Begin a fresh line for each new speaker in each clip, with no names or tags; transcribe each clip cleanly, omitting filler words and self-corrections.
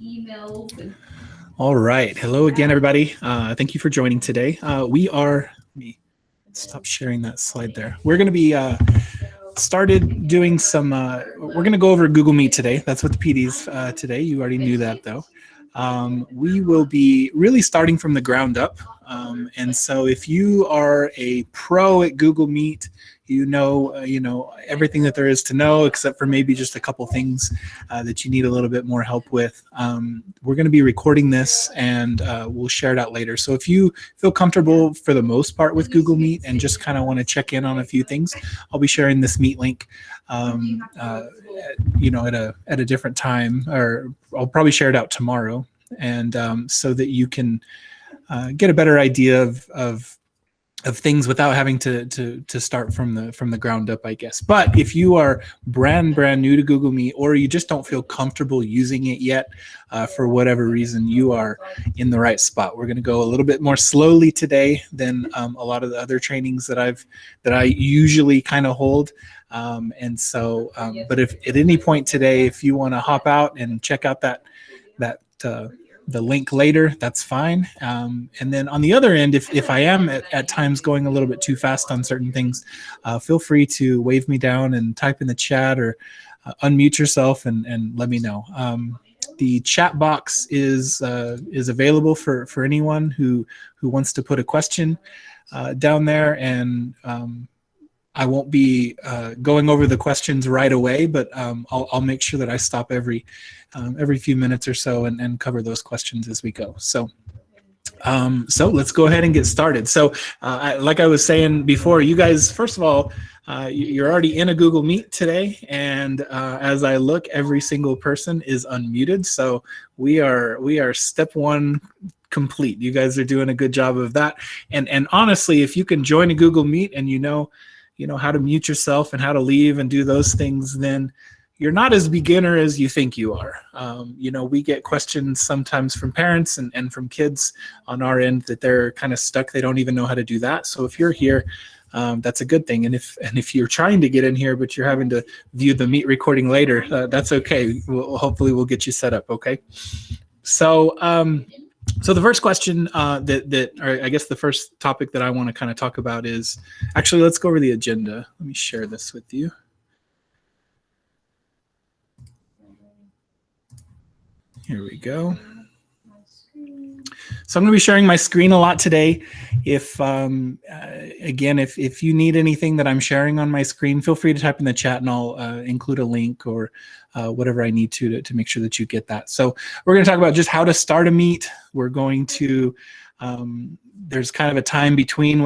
emails. And
all right. Hello again, everybody. Thank you for joining today. Let me stop sharing that slide there. We're going to be started doing some, we're going to go over Google Meet today. That's what the PD's today. You already knew that, though. We will be really starting from the ground up. And so if you are a pro at Google Meet, you know everything that there is to know, except for maybe just a couple things that you need a little bit more help with. We're going to be recording this, and we'll share it out later. So if you feel comfortable for the most part with Google Meet and just kind of want to check in on a few things, I'll be sharing this Meet link at a different time, or I'll probably share it out tomorrow, and so that you can get a better idea of things without having to start from the ground up, I guess. But if you are brand new to Google Meet, or you just don't feel comfortable using it yet, for whatever reason, you are in the right spot. We're going to go a little bit more slowly today than a lot of the other trainings that I usually kind of hold. But if at any point today, if you want to hop out and check out the link later, that's fine. And then on the other end, if I am at times going a little bit too fast on certain things, feel free to wave me down and type in the chat, or unmute yourself and let me know. The chat box is available for anyone who wants to put a question down there, and I won't be going over the questions right away, but I'll make sure that I stop every few minutes or so and cover those questions as we go. So let's go ahead and get started. So like I was saying before, you guys, first of all, you're already in a Google Meet today, and as I look, every single person is unmuted. So we are step one complete. You guys are doing a good job of that. And honestly, if you can join a Google Meet and you know how to mute yourself and how to leave and do those things, then you're not as beginner as you think you are. We get questions sometimes from parents and from kids on our end that they're kind of stuck. They don't even know how to do that. So if you're here, that's a good thing. And if you're trying to get in here, but you're having to view the Meet recording later, that's okay. Hopefully we'll get you set up, okay? So the first question or I guess the first topic that I want to kind of talk about is, actually, let's go over the agenda. Let me share this with you. Here we go. So I'm going to be sharing my screen a lot today. Again, if you need anything that I'm sharing on my screen, feel free to type in the chat, and I'll include a link or whatever I need to make sure that you get that. So we're going to talk about just how to start a Meet. We're going to there's kind of a time between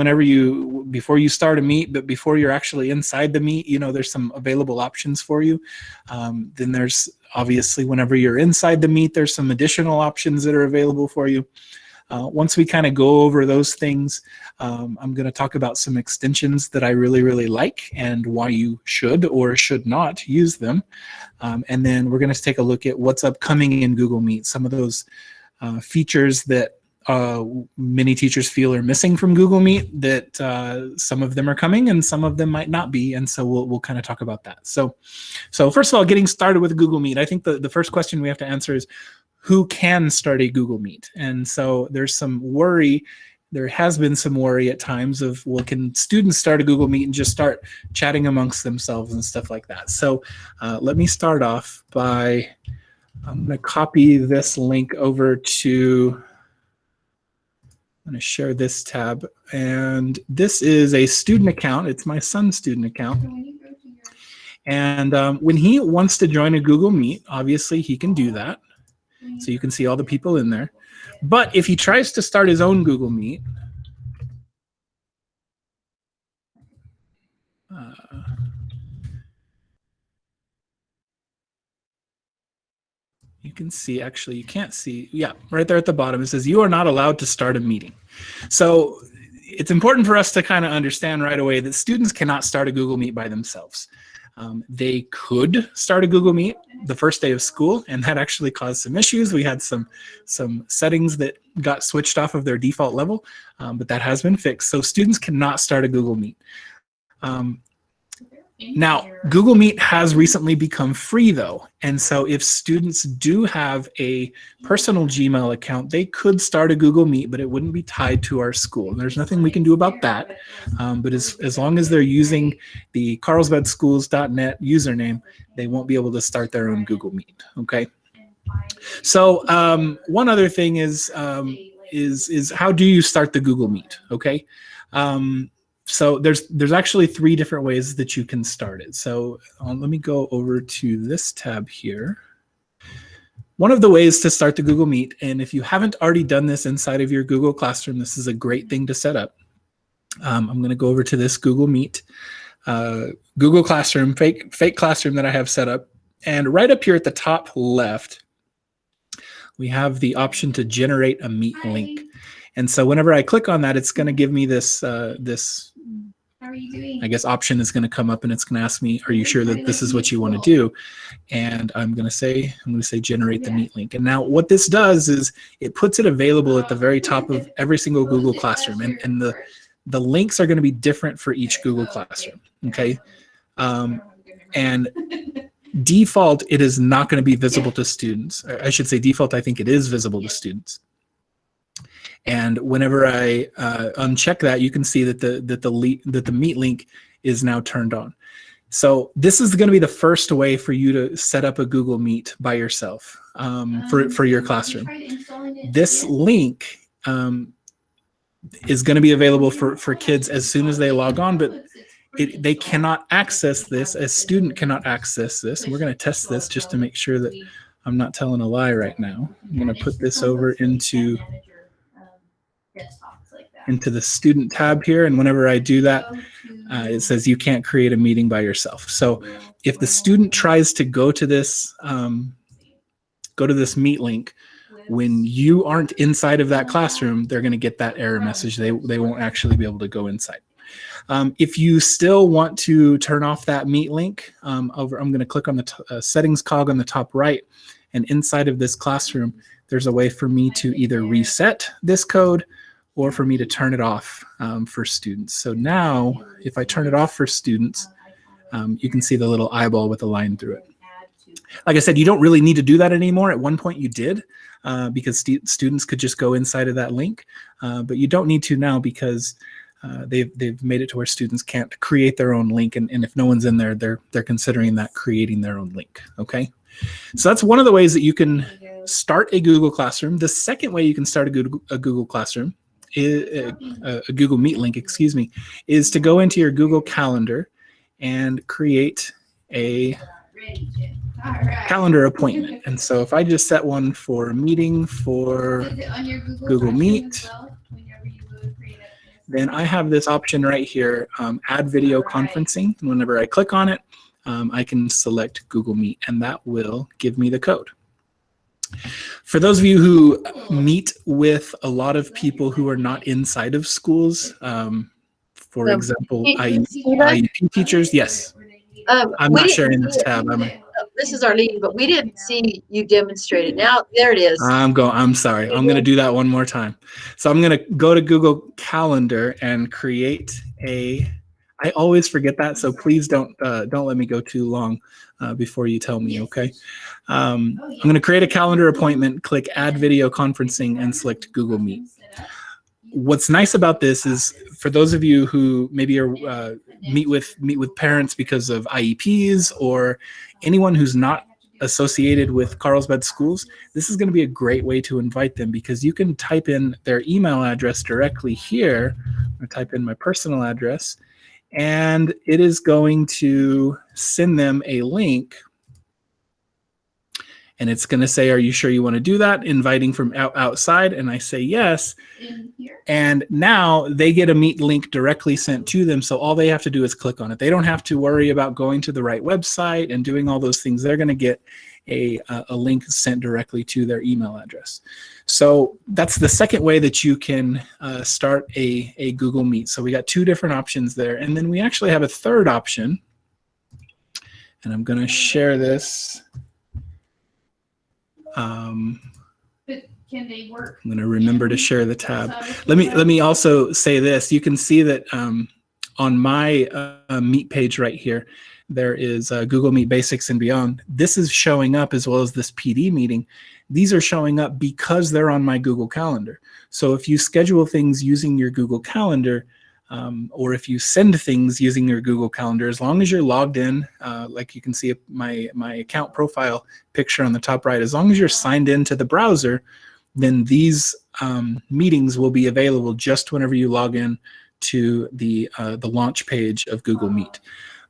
before you start a Meet, but before you're actually inside the Meet, there's some available options for you. Then there's obviously, whenever you're inside the Meet, there's some additional options that are available for you. Once we kind of go over those things, I'm going to talk about some extensions that I really, really like and why you should or should not use them. And then we're going to take a look at what's upcoming in Google Meet, some of those features that many teachers feel are missing from Google Meet, that some of them are coming and some of them might not be, and so we'll kind of talk about that. So first of all, getting started with Google Meet, I think the first question we have to answer is, who can start a Google Meet? And so there's some worry, there has been some worry at times of, well, can students start a Google Meet and just start chatting amongst themselves and stuff like that? So let me start off by, I'm going to copy this link over to, I'm going to share this tab, and this is a student account. It's my son's student account. And when he wants to join a Google Meet, obviously he can do that. So you can see all the people in there. But if he tries to start his own Google Meet, you can see, actually, you can't see, yeah, right there at the bottom, it says you are not allowed to start a meeting. So it's important for us to kind of understand right away that students cannot start a Google Meet by themselves. They could start a Google Meet the first day of school, and that actually caused some issues. We had some settings that got switched off of their default level, but that has been fixed. So students cannot start a Google Meet. Now, Google Meet has recently become free though. And so if students do have a personal Gmail account, they could start a Google Meet, but it wouldn't be tied to our school. There's nothing we can do about that. But as long as they're using the carlsbadschools.net username, they won't be able to start their own Google Meet, okay? So one other thing is how do you start the Google Meet, okay? So there's actually 3 different ways that you can start it. So let me go over to this tab here. One of the ways to start the Google Meet, and if you haven't already done this inside of your Google Classroom, this is a great thing to set up. I'm going to go over to this Google Meet, Google Classroom, fake classroom that I have set up. And right up here at the top left, we have the option to generate a Meet link. And so whenever I click on that, it's going to give me this, how are you doing? I guess option is going to come up and it's going to ask me, are you sure that this is what you want to do? And I'm going to say generate the Meet link. And now what this does is it puts it available at the very top of every single Google Classroom. And the links are going to be different for each Google Classroom. Okay. And default, it is not going to be visible to students. I should say default, I think it is visible to students. And whenever I uncheck that, you can see that the Meet link is now turned on. So this is going to be the first way for you to set up a Google Meet by yourself for your classroom. This link is going to be available for kids as soon as they log on, but they cannot access this. A student cannot access this. We're going to test this just to make sure that I'm not telling a lie right now. I'm going to put this over into the student tab here, and whenever I do that, it says you can't create a meeting by yourself. So if the student tries to go to this Meet link, when you aren't inside of that classroom, they're going to get that error message. They won't actually be able to go inside. If you still want to turn off that Meet link, I'm going to click on the settings cog on the top right, and inside of this classroom, there's a way for me to either reset this code or for me to turn it off for students. So now, if I turn it off for students, you can see the little eyeball with a line through it. Like I said, you don't really need to do that anymore. At one point you did, because students could just go inside of that link, but you don't need to now because they've made it to where students can't create their own link, and if no one's in there, they're considering that creating their own link. Okay, so that's one of the ways that you can start a Google Classroom. The second way you can start a Google Classroom, a Google Meet link, excuse me, is to go into your Google Calendar and create a calendar appointment. And so if I just set one for a meeting for Google Meet, then I have this option right here, add video conferencing. And whenever I click on it, I can select Google Meet, and that will give me the code. For those of you who meet with a lot of people who are not inside of schools, for example, IEP teachers, yes. I'm not sharing this tab, am I?
This is Arlene, but we didn't see you demonstrate it. Now, there it is.
I'm sorry. I'm going to do that one more time. So I'm going to go to Google Calendar and create I always forget that, so please don't let me go too long before you tell me, okay? I'm going to create a calendar appointment, click Add Video Conferencing, and select Google Meet. What's nice about this is for those of you who maybe are meet with parents because of IEPs or anyone who's not associated with Carlsbad Schools, this is going to be a great way to invite them because you can type in their email address directly here. I'm going to type in my personal address, and it is going to send them a link. And it's going to say, are you sure you want to do that? Inviting from outside. And I say yes. And now they get a Meet link directly sent to them. So all they have to do is click on it. They don't have to worry about going to the right website and doing all those things. They're going to get a link sent directly to their email address. So that's the second way that you can start a Google Meet. So we got two different options there. And then we actually have a third option. And I'm going to share this.
But can they work?
I'm going to remember to share the tab. Let me also say this. You can see that on my Meet page right here, there is Google Meet Basics and Beyond. This is showing up as well as this PD meeting. These are showing up because they're on my Google Calendar. So if you schedule things using your Google Calendar, or if you send things using your Google Calendar, as long as you're logged in, like you can see my account profile picture on the top right, as long as you're signed into the browser, then these meetings will be available just whenever you log in to the launch page of Google Meet.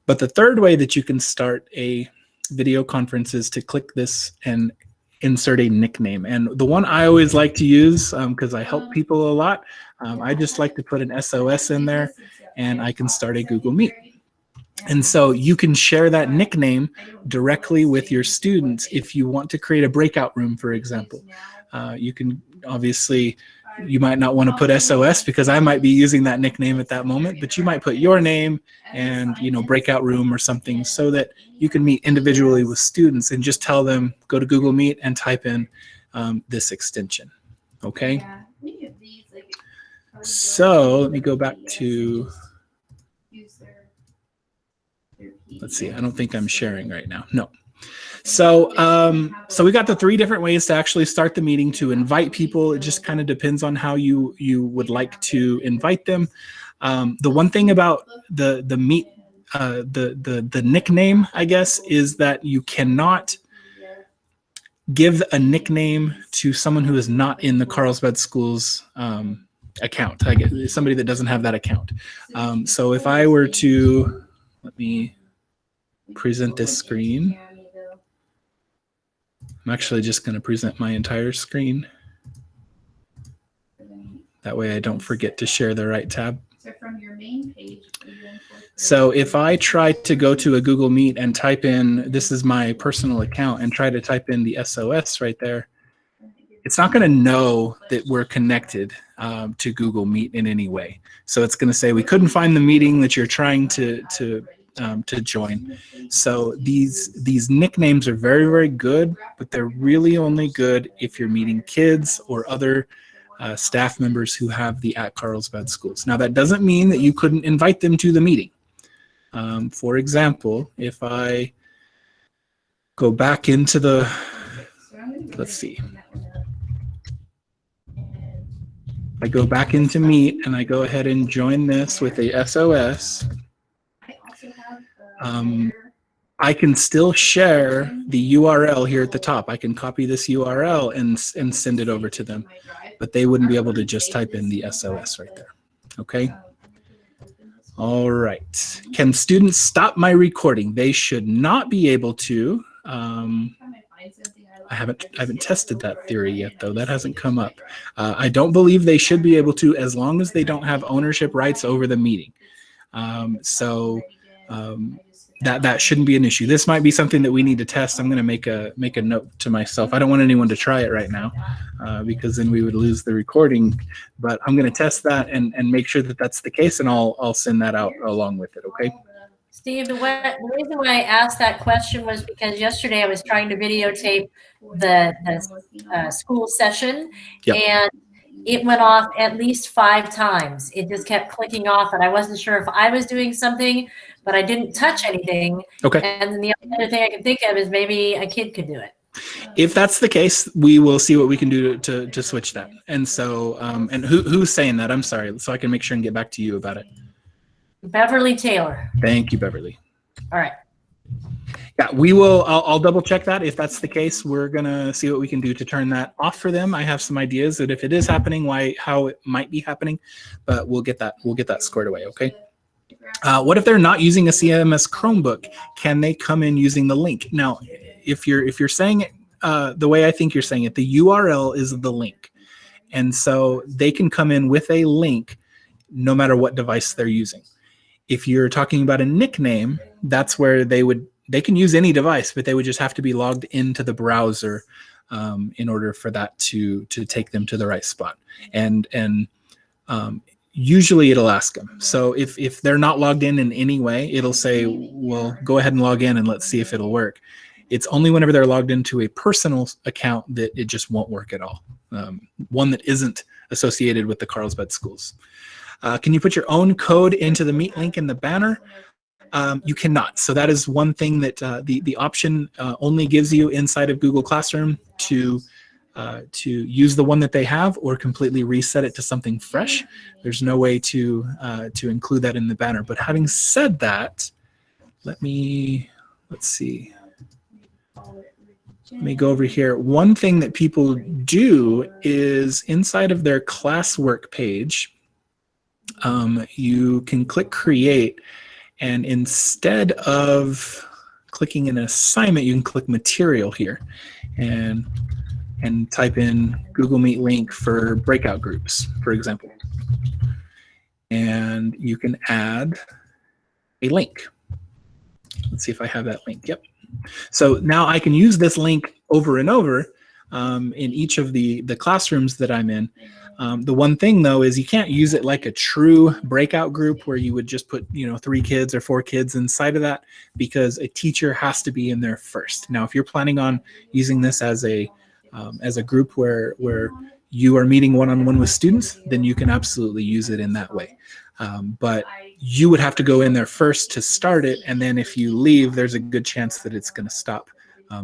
But the third way that you can start a video conference is to click this and insert a nickname. And the one I always like to use, because I help people a lot, I just like to put an SOS in there and I can start a Google Meet. And so you can share that nickname directly with your students if you want to create a breakout room, for example. You can obviously, you might not want to put SOS because I might be using that nickname at that moment, but you might put your name and, you know, breakout room or something so that you can meet individually with students and just tell them, go to Google Meet and type in this extension. Okay. So let me go back to, let's see, I don't think I'm sharing right now. No. So, so we got the 3 different ways to actually start the meeting to invite people. It just kind of depends on how you would like to invite them. The one thing about the Meet, the nickname, I guess, is that you cannot give a nickname to someone who is not in the Carlsbad Schools account. I guess somebody that doesn't have that account. So if I were to, let me present this screen. I'm actually just going to present my entire screen. That way I don't forget to share the right tab.
So from your main page,
so if I try to go to a Google Meet and type in, this is my personal account, and try to type in the SOS right there, it's not going to know that we're connected to Google Meet in any way. So it's going to say we couldn't find the meeting that you're trying to join. So these nicknames are very, very good, but they're really only good if you're meeting kids or other staff members who have the @Carlsbad Schools. Now that doesn't mean that you couldn't invite them to the meeting. For example, if I go back into the, let's see, I go back into Meet and I go ahead and join this with a SOS. I can still share the URL here at the top. I can copy this URL and send it over to them, but they wouldn't be able to just type in the SOS right there. Okay. All right. Can students stop my recording? They should not be able to. I haven't tested that theory yet, though. That hasn't come up. I don't believe they should be able to, as long as they don't have ownership rights over the meeting. That shouldn't be an issue. This might be something that we need to test. I'm going to make a note to myself. I don't want anyone to try it right now because then we would lose the recording. But I'm going to test that and make sure that that's the case, and I'll send that out along with it. Okay.
Steve, the reason why I asked that question was because yesterday I was trying to videotape the school session,
Yep.
and it went off at least 5 times. It just kept clicking off, and I wasn't sure if I was doing something, but I didn't touch anything.
Okay.
And then the other thing I can think of is maybe a kid could do it.
If that's the case, we will see what we can do to switch that. And so, and who's saying that? I'm sorry, so I can make sure and get back to you about it.
Beverly Taylor.
Thank you, Beverly.
All right.
Yeah, we will. I'll double check that. If that's the case, we're gonna see what we can do to turn that off for them. I have some ideas that if it is happening, how it might be happening, but we'll get that squared away. Okay. What if they're not using a CMS Chromebook? Can they come in using the link? Now, if you're saying it the way I think you're saying it, the URL is the link, and so they can come in with a link no matter what device they're using. If you're talking about a nickname, that's where they can use any device, but they would just have to be logged into the browser in order for that to take them to the right spot. And usually it'll ask them. So if they're not logged in any way, it'll say, well, go ahead and log in and let's see if it'll work. It's only whenever they're logged into a personal account that it just won't work at all. One that isn't associated with the Carlsbad Schools. Can you put your own code into the Meet link in the banner? You cannot. So that is one thing that the option only gives you inside of Google Classroom to use the one that they have or completely reset it to something fresh. There's no way to include that in the banner. But having said that, let's see. Let me go over here. One thing that people do is inside of their classwork page, you can click Create, and instead of clicking an assignment, you can click Material here and type in Google Meet link for breakout groups, for example. And you can add a link. Let's see if I have that link. Yep. So now I can use this link over and over in each of the classrooms that I'm in. The one thing though is you can't use it like a true breakout group where you would just put 3 kids or 4 kids inside of that, because a teacher has to be in there first. Now, if you're planning on using this as a group where you are meeting one-on-one with students, then you can absolutely use it in that way. But you would have to go in there first to start it, and then if you leave, there's a good chance that it's going to stop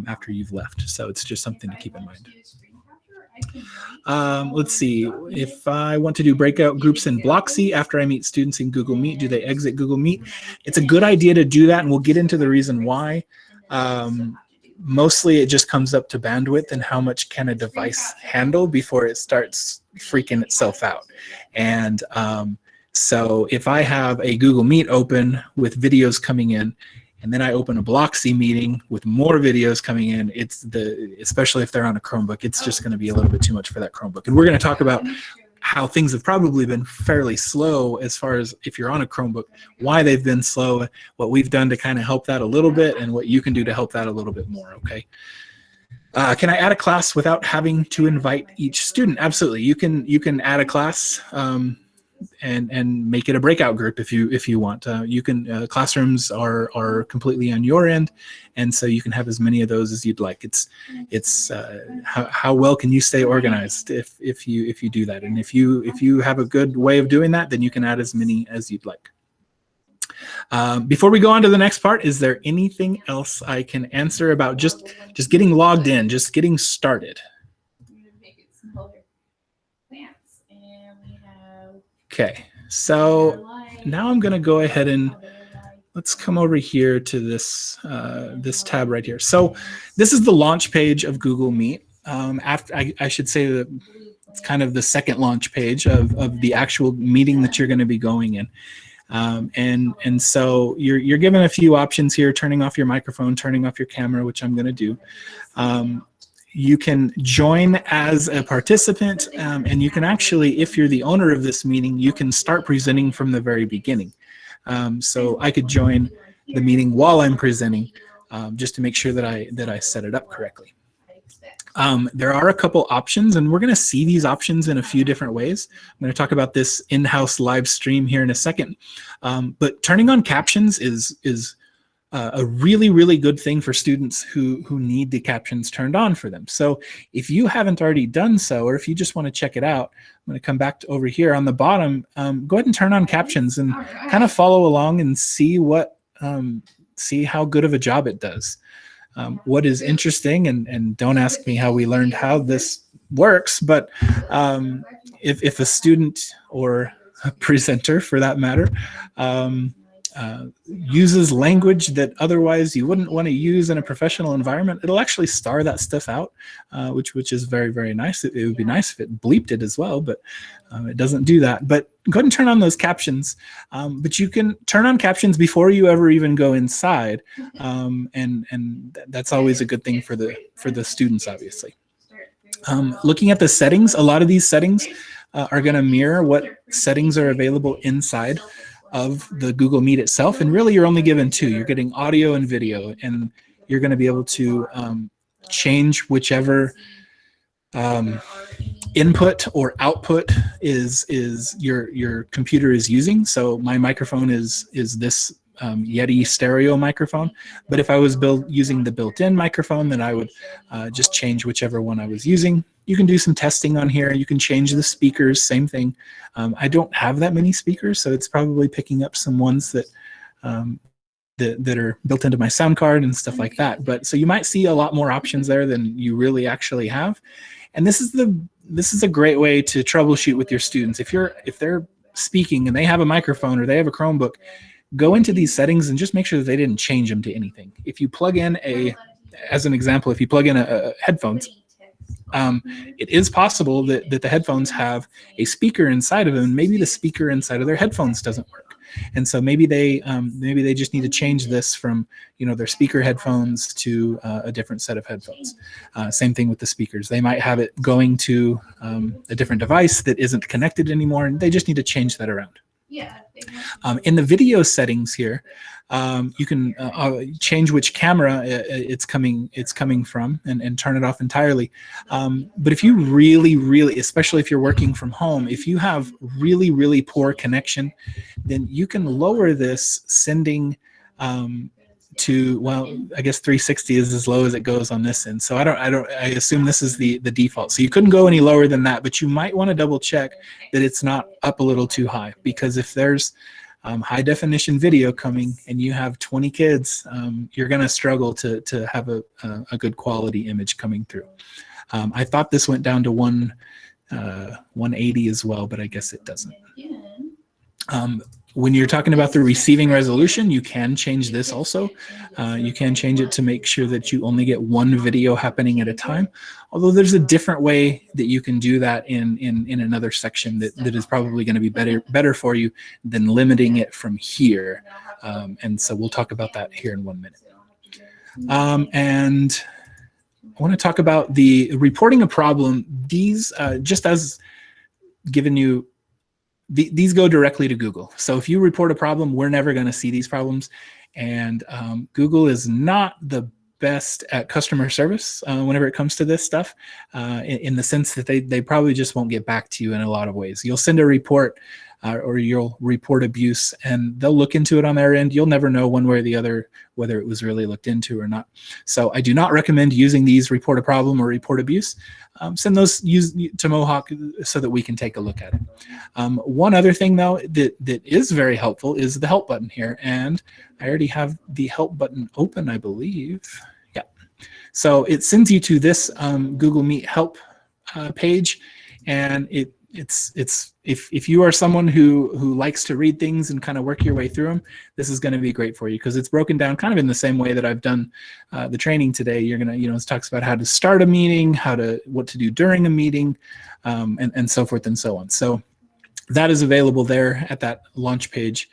after you've left. So it's just something to keep in mind. Let's see. If I want to do breakout groups in Blocksy after I meet students in Google Meet, do they exit Google Meet? It's a good idea to do that, and we'll get into the reason why. Mostly it just comes up to bandwidth and how much can a device handle before it starts freaking itself out. And so if I have a Google Meet open with videos coming in, and then I open a Blocksy meeting with more videos coming in, especially if they're on a Chromebook, it's just going to be a little bit too much for that Chromebook. And we're going to talk about how things have probably been fairly slow as far as if you're on a Chromebook, why they've been slow, what we've done to kind of help that a little bit, and what you can do to help that a little bit more, okay? Can I add a class without having to invite each student? Absolutely. You can add a class and make it a breakout group if you want. You can classrooms are completely on your end, and so you can have as many of those as you'd like. It's how well can you stay organized if you do that, and if you have a good way of doing that, then you can add as many as you'd like. Before we go on to the next part, is there anything else I can answer about just getting logged in, just getting started? Okay, so now I'm going to go ahead and let's come over here to this this tab right here. So this is the launch page of Google Meet. After I should say that it's kind of the second launch page of the actual meeting that you're going to be going in. And so you're given a few options here: turning off your microphone, turning off your camera, which I'm going to do. You can join as a participant, and you can actually, if you're the owner of this meeting, you can start presenting from the very beginning. So I could join the meeting while I'm presenting, just to make sure that I set it up correctly. There are a couple options, and we're going to see these options in a few different ways. I'm going to talk about this in-house live stream here in a second. But turning on captions is a really, really good thing for students who need the captions turned on for them. So if you haven't already done so, or if you just want to check it out, I'm going to come back to over here on the bottom. Go ahead and turn on captions and kind of follow along and see see how good of a job it does. What is interesting, and don't ask me how we learned how this works, but if a student or a presenter, for that matter, uses language that otherwise you wouldn't want to use in a professional environment, it'll actually star that stuff out, which is very, very nice. It would be nice if it bleeped it as well, but it doesn't do that. But go ahead and turn on those captions. But you can turn on captions before you ever even go inside, and that's always a good thing for the students, obviously. Looking at the settings, a lot of these settings are going to mirror what settings are available inside of the Google Meet itself, and really you're only given 2. You're getting audio and video, and you're going to be able to change whichever input or output is your computer is using. So my microphone is this Yeti stereo microphone. But if I was using the built-in microphone, then I would just change whichever one I was using. You can do some testing on here. You can change the speakers, same thing. I don't have that many speakers, so it's probably picking up some ones that that are built into my sound card and stuff like that. But so you might see a lot more options there than you really actually have. And this is a great way to troubleshoot with your students. If they're speaking and they have a microphone or they have a Chromebook, go into these settings and just make sure that they didn't change them to anything. If you plug in as an example, if you plug in a headphones, it is possible that the headphones have a speaker inside of them. Maybe the speaker inside of their headphones doesn't work. And so maybe they just need to change this from their speaker headphones to a different set of headphones. Same thing with the speakers. They might have it going to a different device that isn't connected anymore, and they just need to change that around.
Yeah.
In the video settings here, you can change which camera it's coming from and turn it off entirely. But if you really, especially if you're working from home, if you have really poor connection, then you can lower this sending to, well, I guess 360 is as low as it goes on this end. So I assume this is the default. So you couldn't go any lower than that, but you might want to double check that it's not up a little too high, because if there's high definition video coming and you have 20 kids, you're going to struggle to have a good quality image coming through. I thought this went down to 180 as well, but I guess it doesn't. When you're talking about the receiving resolution, you can change this also. You can change it to make sure that you only get one video happening at a time. Although there's a different way that you can do that in another section that is probably going to be better for you than limiting it from here. And so we'll talk about that here in 1 minute. And I want to talk about the reporting a problem. These, just as given you, these go directly to Google. So if you report a problem, we're never going to see these problems. And Google is not the best at customer service whenever it comes to this stuff, in the sense that they probably just won't get back to you in a lot of ways. You'll send a report or you'll report abuse, and they'll look into it on their end. You'll never know one way or the other whether it was really looked into or not. So I do not recommend using these report a problem or report abuse. Send those to Mohawk so that we can take a look at it. One other thing, though, that is very helpful is the help button here. And I already have the help button open, I believe. Yeah. So it sends you to this Google Meet help page, and if you are someone who likes to read things and kind of work your way through them, this is going to be great for you, because it's broken down kind of in the same way that I've done the training today. You're gonna, it talks about how to start a meeting, what to do during a meeting, and so forth and so on. So that is available there at that launch page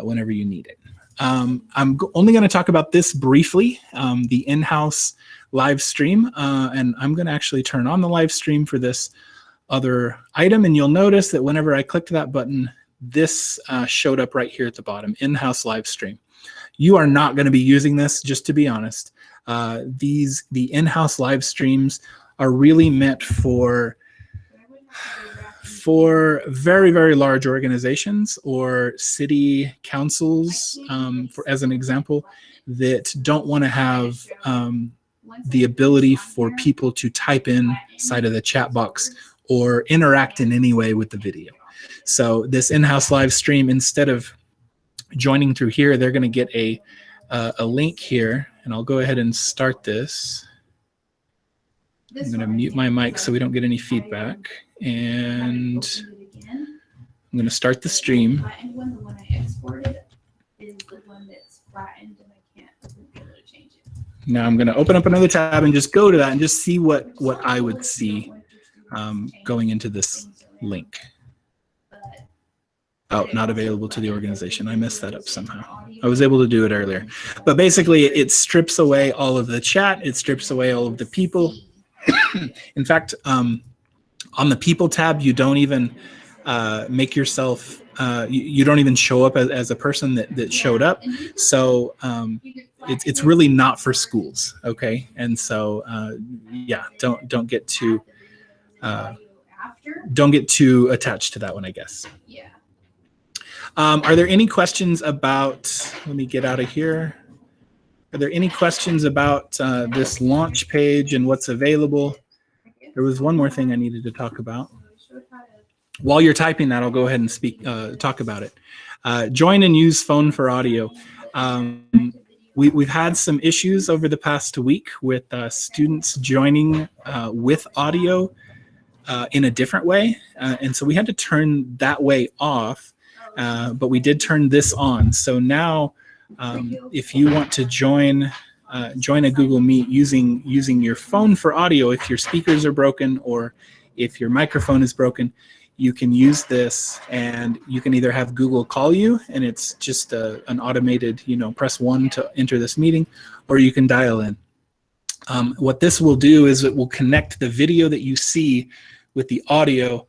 whenever you need it. I'm only going to talk about this briefly, the in-house live stream, and I'm going to actually turn on the live stream for this other item, and you'll notice that whenever I clicked that button, this showed up right here at the bottom, in-house live stream. You are not going to be using this, just to be honest. The in-house live streams are really meant for very, very large organizations or city councils, as an example, that don't want to have the ability for people to type in side of the chat box or interact in any way with the video. So this in-house live stream, instead of joining through here, they're going to get a link here, and I'll go ahead and start this. I'm going to mute my mic so we don't get any feedback, and I'm going to start the stream. Now I'm going to open up another tab and just go to that and just see what I would see going into this link. Oh, not available to the organization. I messed that up somehow. I was able to do it earlier. But basically, it strips away all of the chat. It strips away all of the people. In fact, on the people tab, you don't even make yourself, you don't even show up as a person that showed up. So it's really not for schools, okay? And so, yeah, don't get too attached to that one, I guess.
Yeah.
Are there any questions about, let me get out of here. Are there any questions about this launch page and what's available? There was one more thing I needed to talk about. While you're typing that, I'll go ahead and talk about it. Join and use phone for audio. We've had some issues over the past week with students joining with audio in a different way. And so we had to turn that way off, but we did turn this on. So now if you want to join a Google Meet using your phone for audio, if your speakers are broken or if your microphone is broken, you can use this, and you can either have Google call you, and it's just an automated, press 1 to enter this meeting, or you can dial in. What this will do is it will connect the video that you see with the audio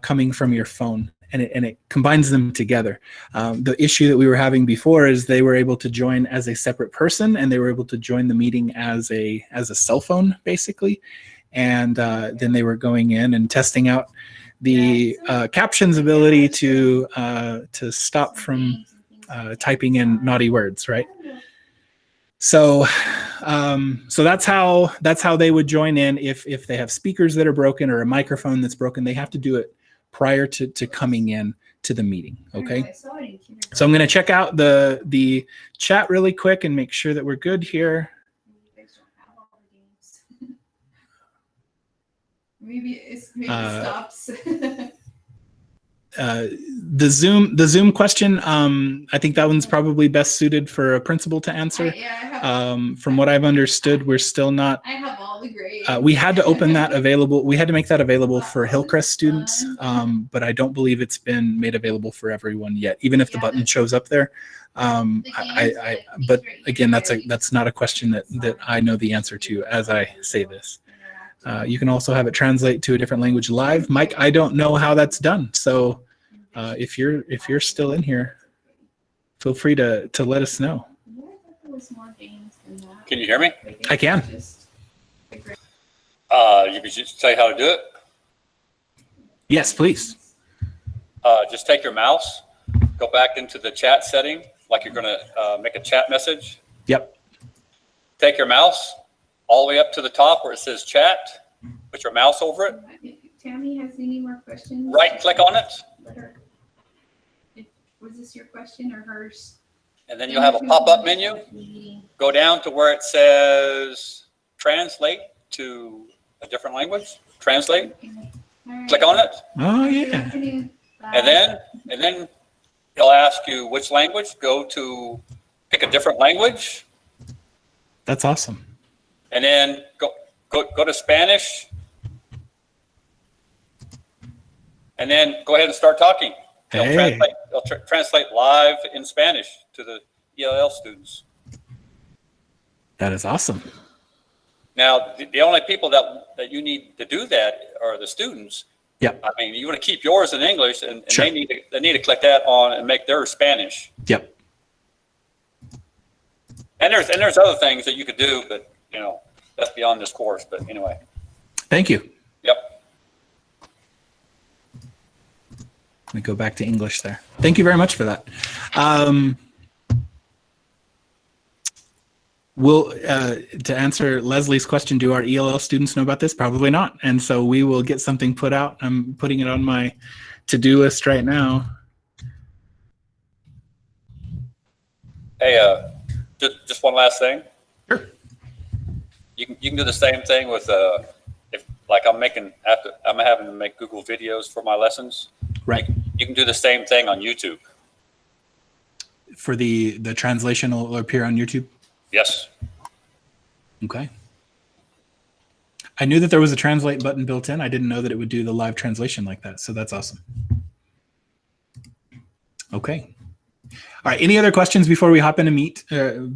coming from your phone, and it combines them together. The issue that we were having before is they were able to join as a separate person, and they were able to join the meeting as a cell phone, basically. And then they were going in and testing out the Captions ability to stop from typing in naughty words, right? So that's how they would join in. If they have speakers that are broken or a microphone that's broken, they have to do it prior to coming in to the meeting. Okay. So I'm going to check out the chat really quick and make sure that we're good here.
Maybe it stops.
The Zoom question, I think that one's probably best suited for a principal to answer. From what I've understood, we're still not.
I have all the grades.
We had to open that available. We had to make that available for Hillcrest students, but I don't believe it's been made available for everyone yet, even if the button shows up there. But again, that's not a question that I know the answer to as I say this. You can also have it translate to a different language live. Mike, I don't know how that's done. So if you're still in here, feel free to let us know.
Can you hear me?
I can.
You could just tell you how to do it.
Yes, please.
Just take your mouse, go back into the chat setting, like you're going to make a chat message.
Yep.
Take your mouse all the way up to the top where it says chat. Put your mouse over it.
If Tammy has any more questions,
Right click on it.
let her. Was this your question or hers?
And then you'll have a pop-up menu. Go down to where it says translate to a different language. Translate.
Right.
Click on it.
Oh
Good
yeah.
afternoon. Bye.
And then it'll ask you which language. Go to pick a different language.
That's awesome.
And then go to Spanish. And then go ahead and start talking.
Hey.
They'll translate live in Spanish to the ELL students.
That is awesome.
Now, the only people that you need to do that are the students.
Yep.
I mean, you want to keep yours in English, and
Sure.
they need to click that on and make theirs Spanish.
Yep.
And there's other things that you could do, but that's beyond this course. But anyway.
Thank you.
Yep.
Let me go back to English there. Thank you very much for that. To answer Leslie's question, do our ELL students know about this? Probably not. And so we will get something put out. I'm putting it on my to-do list right now.
Hey, just one last thing.
Sure.
You can do the same thing with if like I'm having to make Google videos for my lessons.
Right.
You can do the same thing on YouTube.
For the translation will appear on YouTube?
Yes.
Okay. I knew that there was a translate button built in. I didn't know that it would do the live translation like that. So that's awesome. Okay. All right. Any other questions before we hop in a Meet?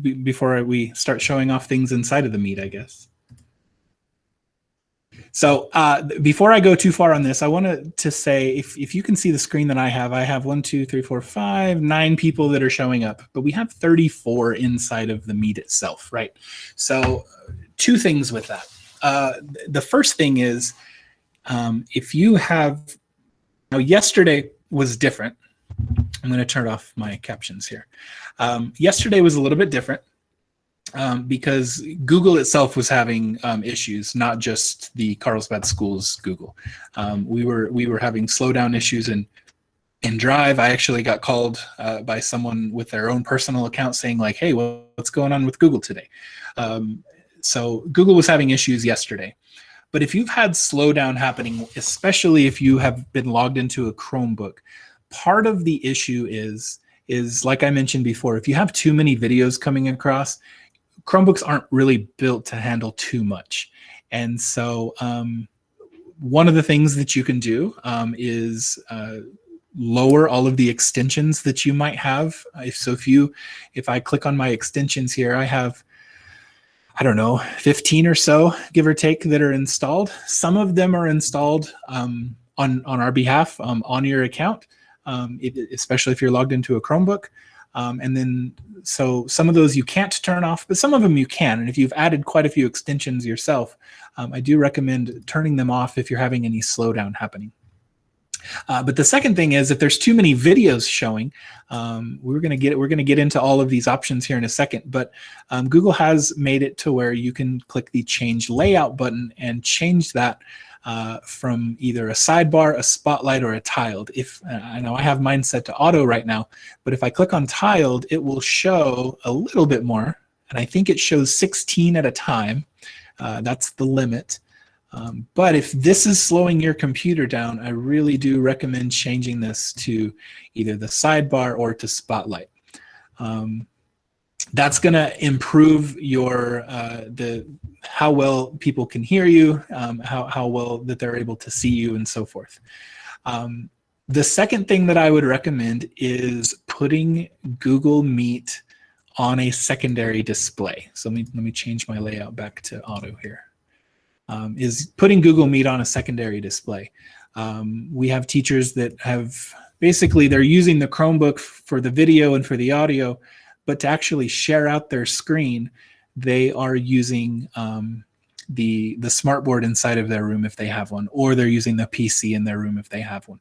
Before we start showing off things inside of the Meet, I guess. So before I go too far on this, I wanted to say, if you can see the screen that I have 1, 2, 3, 4, 5, 9 people that are showing up, but we have 34 inside of the Meet itself, right? So 2 things with that. The first thing is, if you have, yesterday was different. I'm going to turn off my captions here. Yesterday was a little bit different because Google itself was having issues, not just the Carlsbad Schools Google. We were having slowdown issues in Drive. I actually got called by someone with their own personal account saying like, hey, what's going on with Google today? So Google was having issues yesterday. But if you've had slowdown happening, especially if you have been logged into a Chromebook, part of the issue is like I mentioned before, if you have too many videos coming across, Chromebooks aren't really built to handle too much. And so one of the things that you can do is lower all of the extensions that you might have. If I click on my extensions here, I have, I don't know, 15 or so, give or take, that are installed. Some of them are installed on our behalf on your account, especially if you're logged into a Chromebook. And then, so some of those you can't turn off, but some of them you can. And if you've added quite a few extensions yourself, I do recommend turning them off if you're having any slowdown happening. But the second thing is, if there's too many videos showing, we're going to get into all of these options here in a second. But Google has made it to where you can click the Change Layout button and change that from either a sidebar, a spotlight, or a tiled. If I know I have mine set to auto right now, but if I click on tiled, it will show a little bit more, and I think it shows 16 at a time. That's the limit. But if this is slowing your computer down, I really do recommend changing this to either the sidebar or to spotlight. That's going to improve your how well people can hear you, how well that they're able to see you, and so forth. The second thing that I would recommend is putting Google Meet on a secondary display. So let me change my layout back to auto here. Is putting Google Meet on a secondary display. We have teachers that have, basically they're using the Chromebook for the video and for the audio, but to actually share out their screen, they are using the smartboard inside of their room if they have one, or they're using the PC in their room if they have one.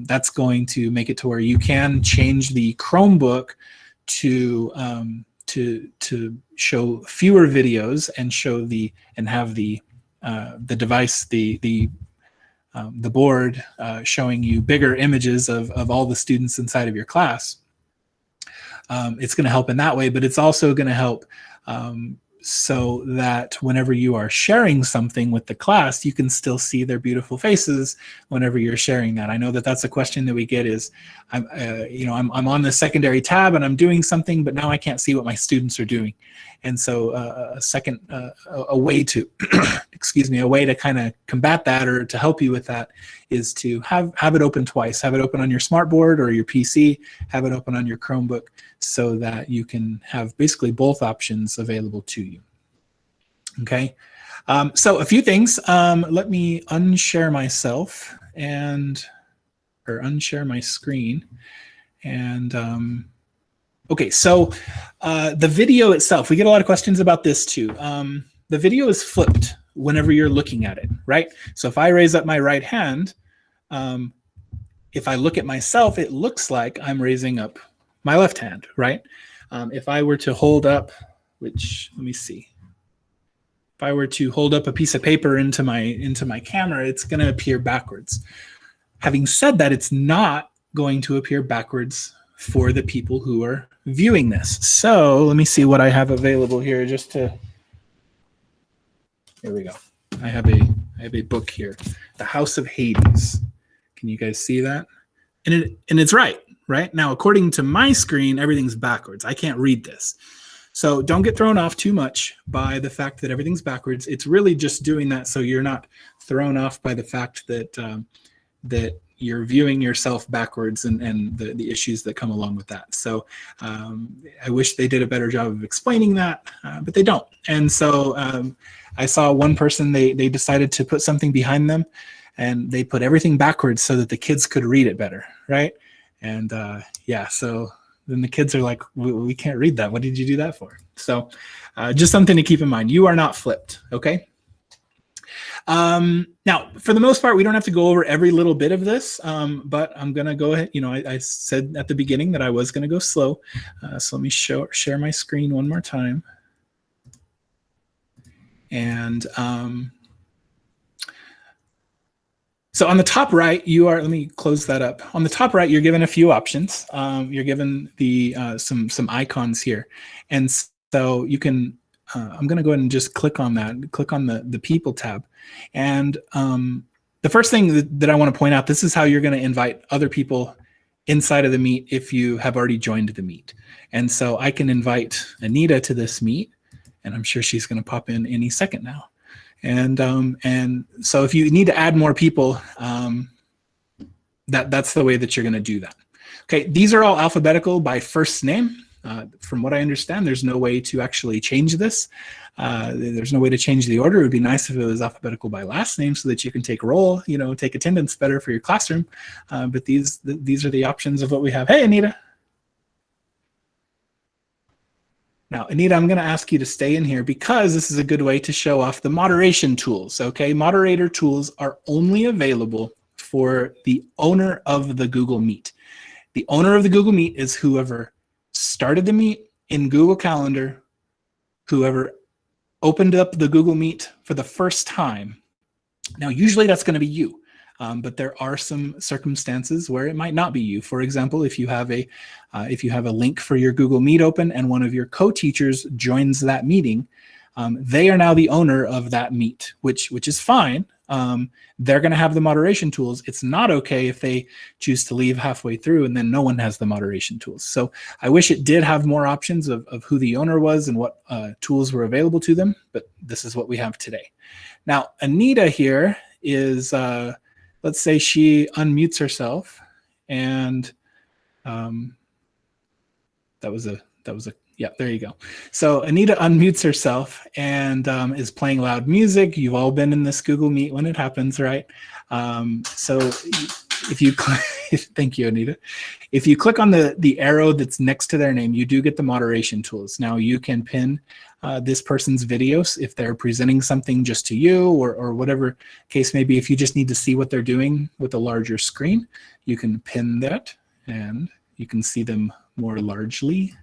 That's going to make it to where you can change the Chromebook to show fewer videos and show have the device, the board showing you bigger images of all the students inside of your class. It's going to help in that way, but it's also going to help so that whenever you are sharing something with the class, you can still see their beautiful faces whenever you're sharing that. I know that that's a question that we get is, I'm on the secondary tab and I'm doing something, but now I can't see what my students are doing. And so a way to, a way to kind of combat that or to help you with that is to have it open twice. Have it open on your smartboard or your PC, have it open on your Chromebook so that you can have basically both options available to you. Okay, so a few things. Let me unshare myself or unshare my screen. And okay, so the video itself, we get a lot of questions about this too. The video is flipped whenever you're looking at it, right? So if I raise up my right hand, if I look at myself, it looks like I'm raising up my left hand, right? If I were to hold up, let me see. If I were to hold up a piece of paper into my camera, it's going to appear backwards. Having said that, it's not going to appear backwards for the people who are viewing this. So let me see what I have available here here we go. I have a book here, The House of Hades. Can you guys see that? And it's right now, according to my screen, everything's backwards. I can't read this. So don't get thrown off too much by the fact that everything's backwards. It's really just doing that so you're not thrown off by the fact that that you're viewing yourself backwards and the issues that come along with that. So I wish they did a better job of explaining that, but they don't. And so I saw one person, they decided to put something behind them and they put everything backwards so that the kids could read it better, right? And yeah, so then the kids are like, we can't read that. What did you do that for? So just something to keep in mind. You are not flipped, okay? Now, for the most part, we don't have to go over every little bit of this, but I'm going to go ahead. You know, I said at the beginning that I was going to go slow. So let me share my screen one more time. And so on the top right, let me close that up. On the top right, you're given a few options. You're given the some icons here. And so you can, I'm going to go ahead and just click on that, click on the people tab. And the first thing that I want to point out, this is how you're going to invite other people inside of the Meet if you have already joined the Meet. And so I can invite Anita to this Meet, and I'm sure she's going to pop in any second now. And so if you need to add more people, that's the way that you're going to do that. Okay, these are all alphabetical by first name. From what I understand, there's no way to actually change this. There's no way to change the order. It would be nice if it was alphabetical by last name so that you can take roll, you know, take attendance better for your classroom. But these are the options of what we have. Hey, Anita. Now, Anita, I'm going to ask you to stay in here because this is a good way to show off the moderation tools, okay? Moderator tools are only available for the owner of the Google Meet. The owner of the Google Meet is whoever started the Meet in Google Calendar, whoever opened up the Google Meet for the first time. Now, usually that's going to be you. But there are some circumstances where it might not be you. For example, if you have a link for your Google Meet open and one of your co-teachers joins that meeting, they are now the owner of that Meet, which is fine. They're going to have the moderation tools. It's not okay if they choose to leave halfway through and then no one has the moderation tools. So I wish it did have more options of who the owner was and what tools were available to them, but this is what we have today. Now, Anita here is... let's say she unmutes herself, and yeah, there you go. So Anita unmutes herself and is playing loud music. You've all been in this Google Meet when it happens, right? So if you thank you, Anita. If you click on the arrow that's next to their name, you do get the moderation tools. Now you can pin this person's videos if they're presenting something just to you or whatever case may be. If you just need to see what they're doing with a larger screen, you can pin that and you can see them more largely.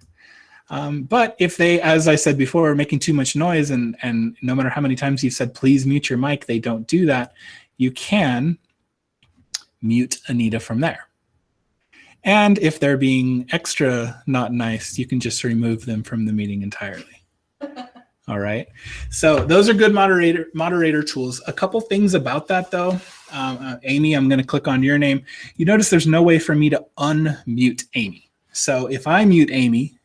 But if they, as I said before, are making too much noise and no matter how many times you've said, please mute your mic, they don't do that, you can mute Anita from there. And if they're being extra not nice, you can just remove them from the meeting entirely. All right. So those are good moderator tools. A couple things about that though. Amy, I'm going to click on your name. You notice there's no way for me to unmute Amy. So if I mute Amy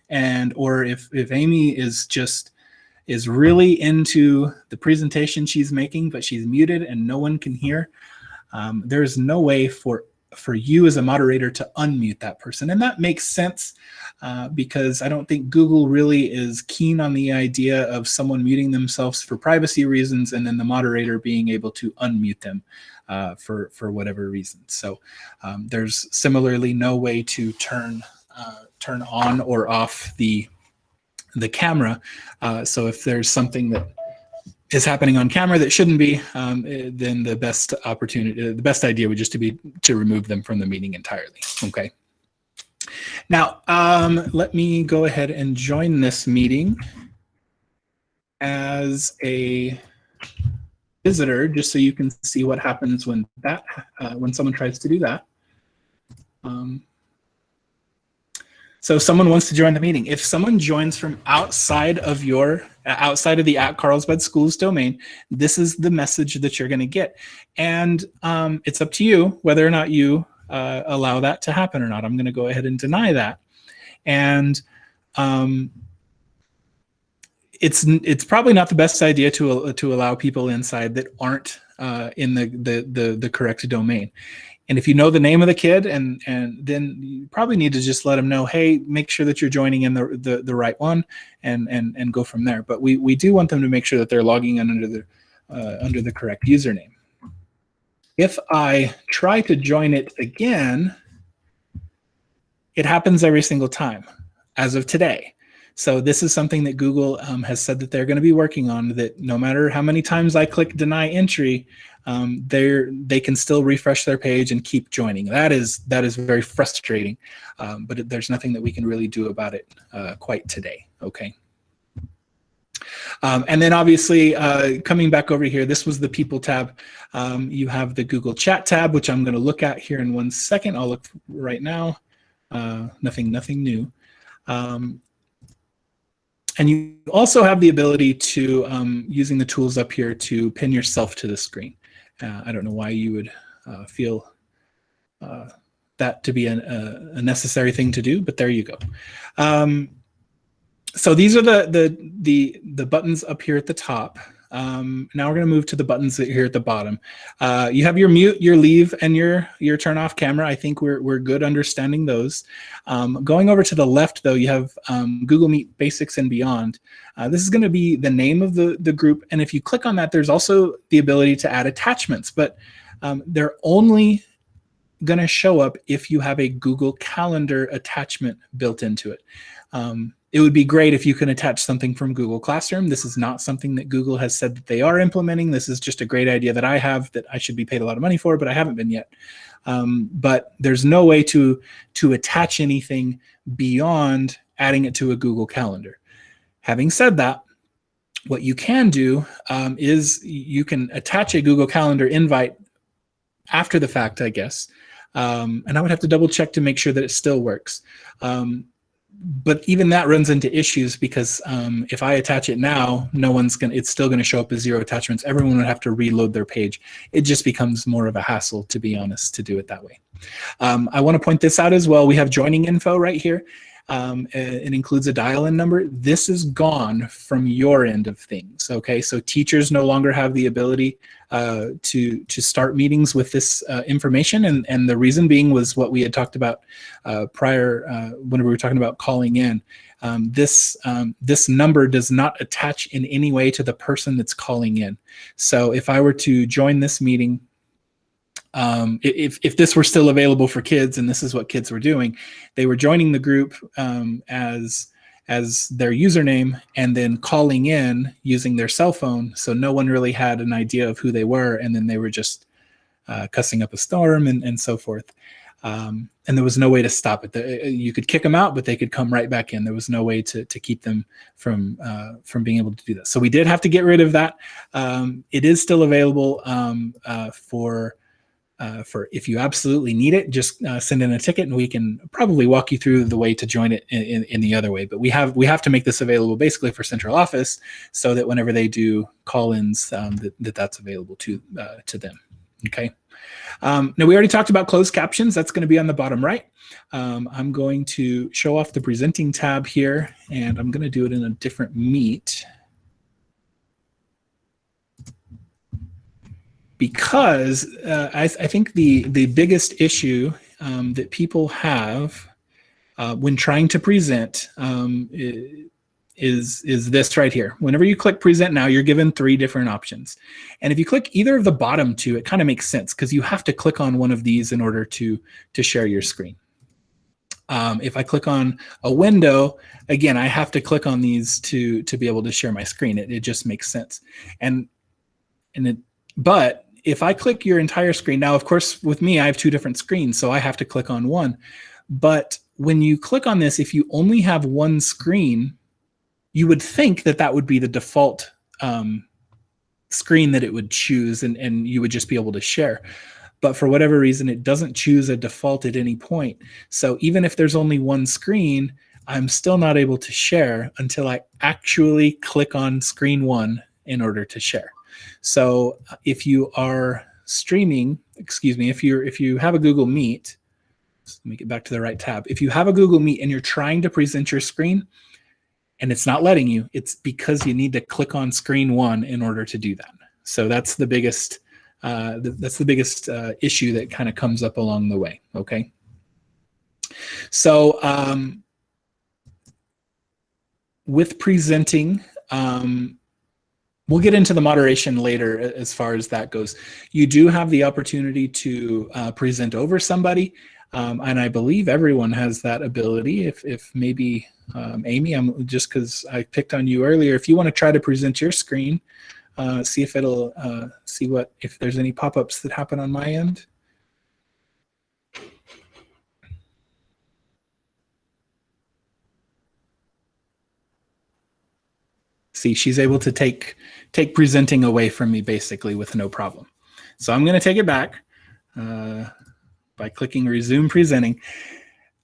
or if Amy is really into the presentation she's making, but she's muted and no one can hear, there's no way for you as a moderator to unmute that person. And that makes sense because I don't think Google really is keen on the idea of someone muting themselves for privacy reasons and then the moderator being able to unmute them for whatever reason. So there's similarly no way to turn on or off the camera. So if there's something that is happening on camera that shouldn't be, then the best idea would just be to remove them from the meeting entirely. Okay. Now, let me go ahead and join this meeting as a visitor, just so you can see what happens when someone tries to do that. So someone wants to join the meeting. If someone joins from outside of the @Carlsbad Schools domain, this is the message that you're going to get. And it's up to you whether or not you allow that to happen or not. I'm going to go ahead and deny that. And it's probably not the best idea to allow people inside that aren't in the correct domain. And if you know the name of the kid, and then you probably need to just let them know, hey, make sure that you're joining in the right one, and go from there. But we do want them to make sure that they're logging in under the correct username. If I try to join it again, it happens every single time, as of today. So this is something that Google has said that they're going to be working on, that no matter how many times I click deny entry, they can still refresh their page and keep joining. That is very frustrating, but there's nothing that we can really do about it quite today. Okay. And then obviously coming back over here, this was the People tab. You have the Google Chat tab, which I'm going to look at here in 1 second. I'll look right now. Nothing new. And you also have the ability to, using the tools up here, to pin yourself to the screen. I don't know why you would feel that to be a necessary thing to do, but there you go. So these are the buttons up here at the top. Now we're going to move to the buttons here at the bottom. You have your mute, your leave, and your turn off camera. I think we're good understanding those. Going over to the left, though, you have Google Meet Basics and Beyond. This is going to be the name of the group, and if you click on that, there's also the ability to add attachments, but they're only going to show up if you have a Google Calendar attachment built into it. It would be great if you can attach something from Google Classroom. This is not something that Google has said that they are implementing. This is just a great idea that I have that I should be paid a lot of money for, but I haven't been yet. But there's no way to attach anything beyond adding it to a Google Calendar. Having said that, what you can do is you can attach a Google Calendar invite after the fact, I guess. And I would have to double check to make sure that it still works. But even that runs into issues because if I attach it now, it's still going to show up as 0 attachments. Everyone would have to reload their page. It just becomes more of a hassle, to be honest, to do it that way. I want to point this out as well. We have joining info right here. It includes a dial-in number. This is gone from your end of things. Okay, so teachers no longer have the ability to start meetings with this information, and the reason being was what we had talked about prior when we were talking about calling in. This number does not attach in any way to the person that's calling in. So if I were to join this meeting, if this were still available for kids, and this is what kids were doing, they were joining the group as their username and then calling in using their cell phone. So no one really had an idea of who they were, and then they were just cussing up a storm and so forth. And there was no way to stop it. You could kick them out, but they could come right back in. There was no way to keep them from being able to do that. So we did have to get rid of that. It is still available for if you absolutely need it, just send in a ticket and we can probably walk you through the way to join it in the other way. But we have to make this available basically for central office so that whenever they do call-ins, that's available to them. Okay. Now we already talked about closed captions. That's going to be on the bottom right. I'm going to show off the presenting tab here, and I'm going to do it in a different Meet. Because I think the biggest issue that people have when trying to present is this right here. Whenever you click present now, you're given 3 different options. And if you click either of the bottom 2, it kind of makes sense because you have to click on one of these in order to share your screen. If I click on a window, again, I have to click on these to be able to share my screen. It just makes sense. But if I click your entire screen, now, of course, with me, I have 2 different screens, so I have to click on one. But when you click on this, if you only have one screen, you would think that would be the default screen that it would choose, and you would just be able to share. But for whatever reason, it doesn't choose a default at any point. So even if there's only one screen, I'm still not able to share until I actually click on screen 1 in order to share. So if you are streaming, if you have a Google Meet, let me get back to the right tab. If you have a Google Meet and you're trying to present your screen and it's not letting you, it's because you need to click on screen 1 in order to do that. So that's the biggest issue that kind of comes up along the way. Okay. So with presenting, we'll get into the moderation later as far as that goes. You do have the opportunity to present over somebody. And I believe everyone has that ability. If maybe Amy, I'm just because I picked on you earlier, if you want to try to present your screen, see if it'll if there's any pop-ups that happen on my end. See, she's able to take presenting away from me basically with no problem. So I'm going to take it back by clicking resume presenting.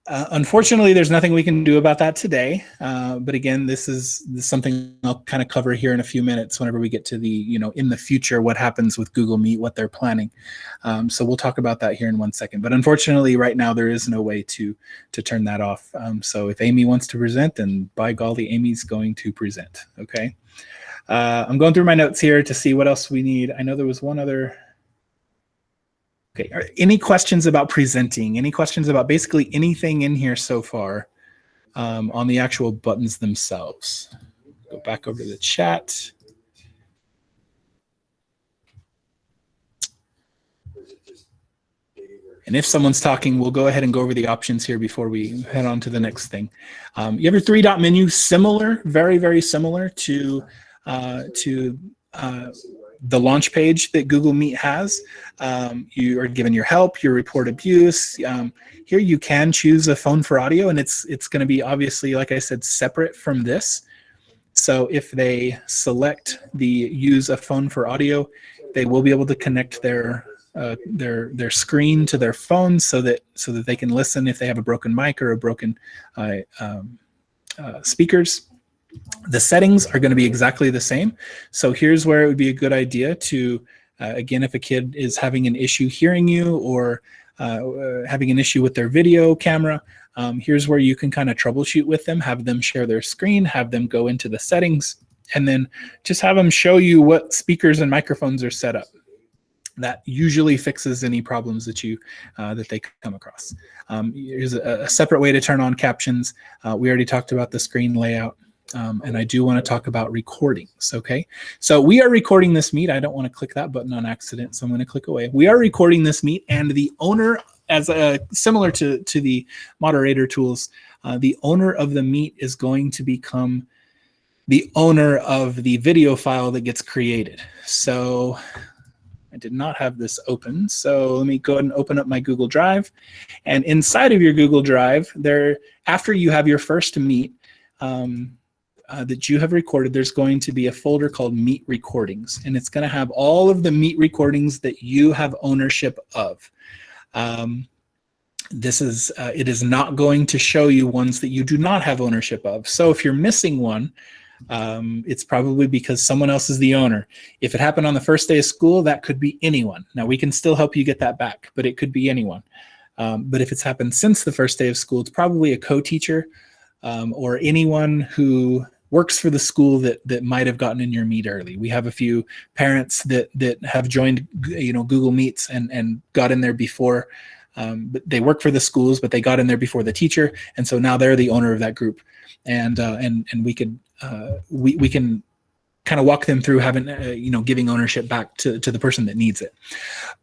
Unfortunately, there's nothing we can do about that today. But again, this is something I'll kind of cover here in a few minutes whenever we get to the, in the future, what happens with Google Meet, what they're planning. So we'll talk about that here in 1 second. But unfortunately, right now, there is no way to turn that off. So if Amy wants to present, then by golly, Amy's going to present. Okay. I'm going through my notes here to see what else we need. I know there was one other. Okay, any questions about presenting? Any questions about basically anything in here so far on the actual buttons themselves? Go back over to the chat. And if someone's talking, we'll go ahead and go over the options here before we head on to the next thing. You have your three-dot menu, similar, very, very similar to the launch page that Google Meet has. You are given your help, your report abuse. Here you can choose a phone for audio, and it's going to be obviously, like I said, separate from this. So if they select the use a phone for audio, they will be able to connect their screen to their phone so that they can listen if they have a broken mic or a broken speakers. The settings are going to be exactly the same. So here's where it would be a good idea to, again, if a kid is having an issue hearing you or having an issue with their video camera, here's where you can kind of troubleshoot with them, have them share their screen, have them go into the settings, and then just have them show you what speakers and microphones are set up. That usually fixes any problems that they come across. Here's a separate way to turn on captions. We already talked about the screen layout. And I do want to talk about recordings, okay? So we are recording this meet. I don't want to click that button on accident, so I'm going to click away. We are recording this meet, and the owner, as similar to the moderator tools, the owner of the meet is going to become the owner of the video file that gets created. So I did not have this open, so let me go ahead and open up my Google Drive. And inside of your Google Drive, after you have your first meet, that you have recorded, there's going to be a folder called Meet Recordings, and it's going to have all of the Meet recordings that you have ownership of. It is not going to show you ones that you do not have ownership of. So if you're missing one, it's probably because someone else is the owner. If it happened on the first day of school, that could be anyone. Now we can still help you get that back, but it could be anyone. But if it's happened since the first day of school, it's probably a co-teacher or anyone who works for the school that might have gotten in your meet early. We have a few parents that have joined Google Meets and got in there before. But they work for the schools, but they got in there before the teacher, and so now they're the owner of that group. And we can kind of walk them through having giving ownership back to the person that needs it.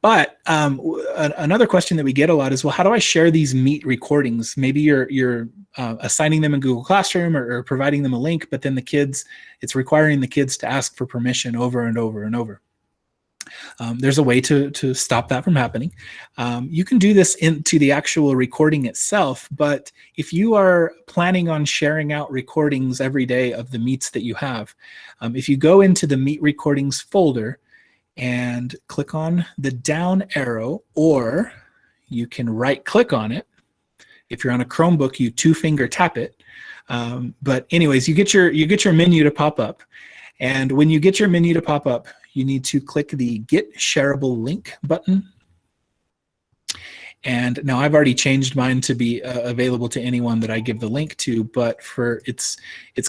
But another question that we get a lot is, well, how do I share these Meet recordings? Maybe you're assigning them in Google Classroom or providing them a link, but then it's requiring the kids to ask for permission over and over and over. There's a way to stop that from happening. You can do this into the actual recording itself, but if you are planning on sharing out recordings every day of the meets that you have, if you go into the Meet Recordings folder and click on the down arrow, or you can right click on it. If you're on a Chromebook, you two-finger tap it. But anyways, you get your menu to pop up. And when you get your menu to pop up, you need to click the Get Shareable Link button. And now I've already changed mine to be available to anyone that I give the link to, but it's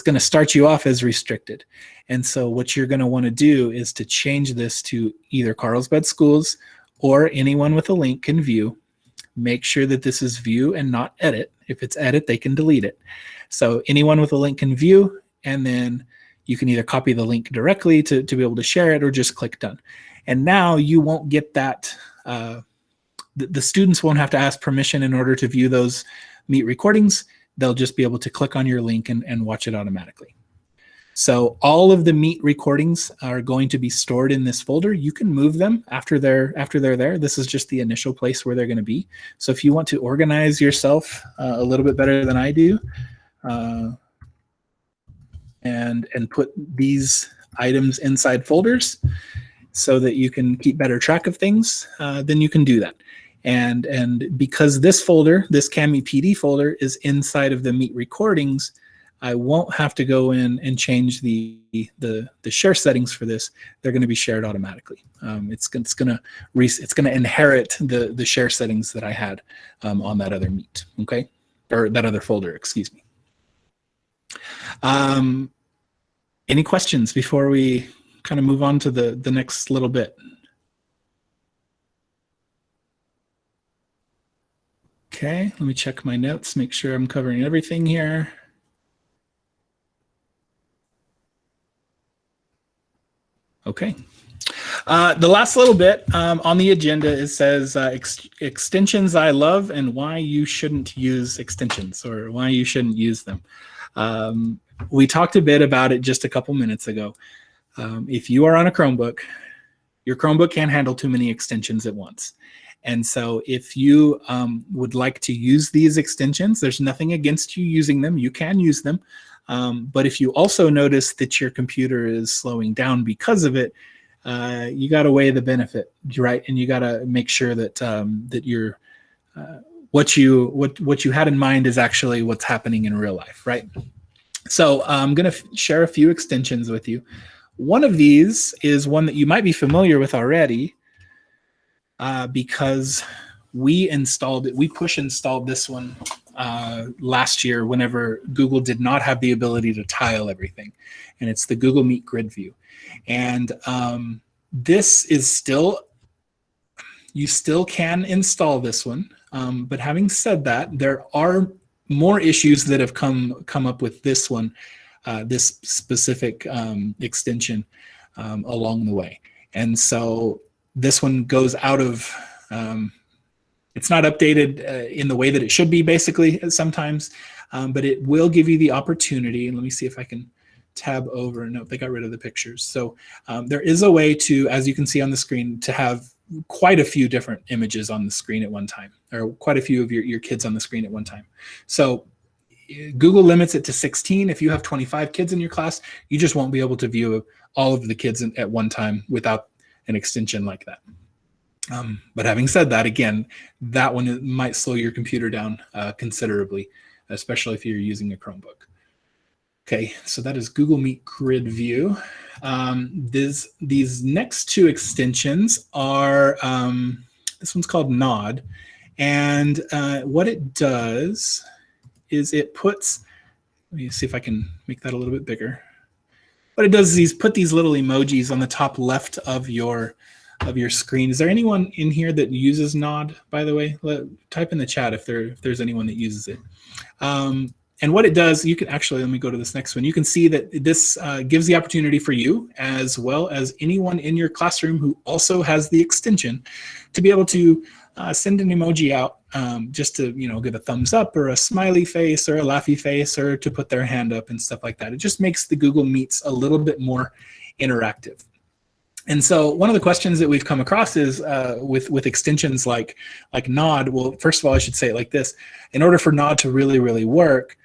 going to start you off as restricted. And so what you're going to want to do is to change this to either Carlsbad Schools or anyone with a link can view. Make sure that this is view and not edit. If it's edit, they can delete it. So anyone with a link can view, and then you can either copy the link directly to be able to share it or just click done. And now you won't get that the students won't have to ask permission in order to view those Meet recordings. They'll just be able to click on your link and watch it automatically. So all of the Meet recordings are going to be stored in this folder. You can move them after they're there. This is just the initial place where they're going to be. So if you want to organize yourself a little bit better than I do, and put these items inside folders so that you can keep better track of things, then you can do that. And because this folder, this CAMI PD folder, is inside of the Meet recordings, I won't have to go in and change the share settings for this. They're going to be shared automatically. It's going to inherit the share settings that I had on that other Meet, okay, or that other folder. Excuse me. Any questions before we kind of move on to the next little bit? Okay, let me check my notes, make sure I'm covering everything here. Okay. The last little bit on the agenda, it says extensions I love and why you shouldn't use extensions, or why you shouldn't use them. We talked a bit about it just a couple minutes ago. If you are on a Chromebook, your Chromebook can't handle too many extensions at once. And so if you would like to use these extensions, there's nothing against you using them. You can use them. But if you also notice that your computer is slowing down because of it, you got to weigh the benefit, right? And you got to make sure that that you're what you had in mind is actually what's happening in real life, right? So I'm going to share a few extensions with you. One of these is one that you might be familiar with already, because we installed it. We push installed this one last year whenever Google did not have the ability to tile everything. And it's the Google Meet Grid View. And this is still, you still can install this one. But having said that, there are more issues that have come up with this one, this specific extension along the way. And so this one goes out of, it's not updated in the way that it should be, basically, sometimes, but it will give you the opportunity, and let me see if I can tab over. No, they got rid of the pictures. So there is a way to, as you can see on the screen, to have quite a few different images on the screen at one time, or quite a few of your kids on the screen at one time. So Google limits it to 16. If you have 25 kids in your class, you just won't be able to view all of the kids at one time without an extension like that. But having said that, again, that one might slow your computer down considerably, especially if you're using a Chromebook. Okay, so that is Google Meet Grid View. These next two extensions are, this one's called Nod. And what it does is it puts, let me see if I can make that a little bit bigger. What it does is put these little emojis on the top left of your screen. Is there anyone in here that uses Nod, by the way? Type in the chat if there's anyone that uses it. And what it does, you can actually, let me go to this next one. You can see that this gives the opportunity for you, as well as anyone in your classroom who also has the extension, to be able to send an emoji out just to, give a thumbs up or a smiley face or a laughy face, or to put their hand up and stuff like that. It just makes the Google Meets a little bit more interactive. And so one of the questions that we've come across is with extensions like Nod. Well, first of all, I should say it like this. In order for Nod to really, really work,